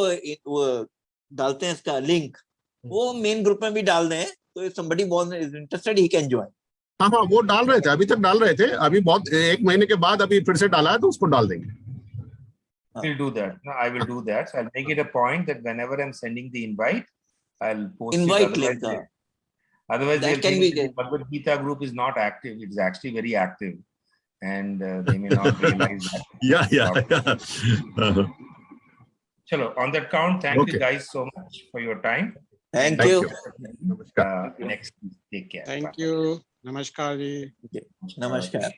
वो डालते हैं इसका लिंक, वो मेन ग्रुप में भी डाल दें, तो somebody was interested, he can join. हाँ, वो डाल रहे थे, अभी तक डाल रहे थे, अभी बहुत एक महीने के बाद अभी फिर से डाला है, तो उसको डाल देंगे। We'll do that. No, I will do that. So I'll make it a point that whenever I'm sending the invite, I'll post Invite it. link, Otherwise, that they'll can think be the Bhagavad Gita group is not active. It's actually very active, and they may not realize that. Yeah. Chalo, on that count, thank Okay. you guys so much for your time. Thank Thank you. you. Namaskar. Next, take care. Thank Bye. you. Namaskar ji. नमस्कार।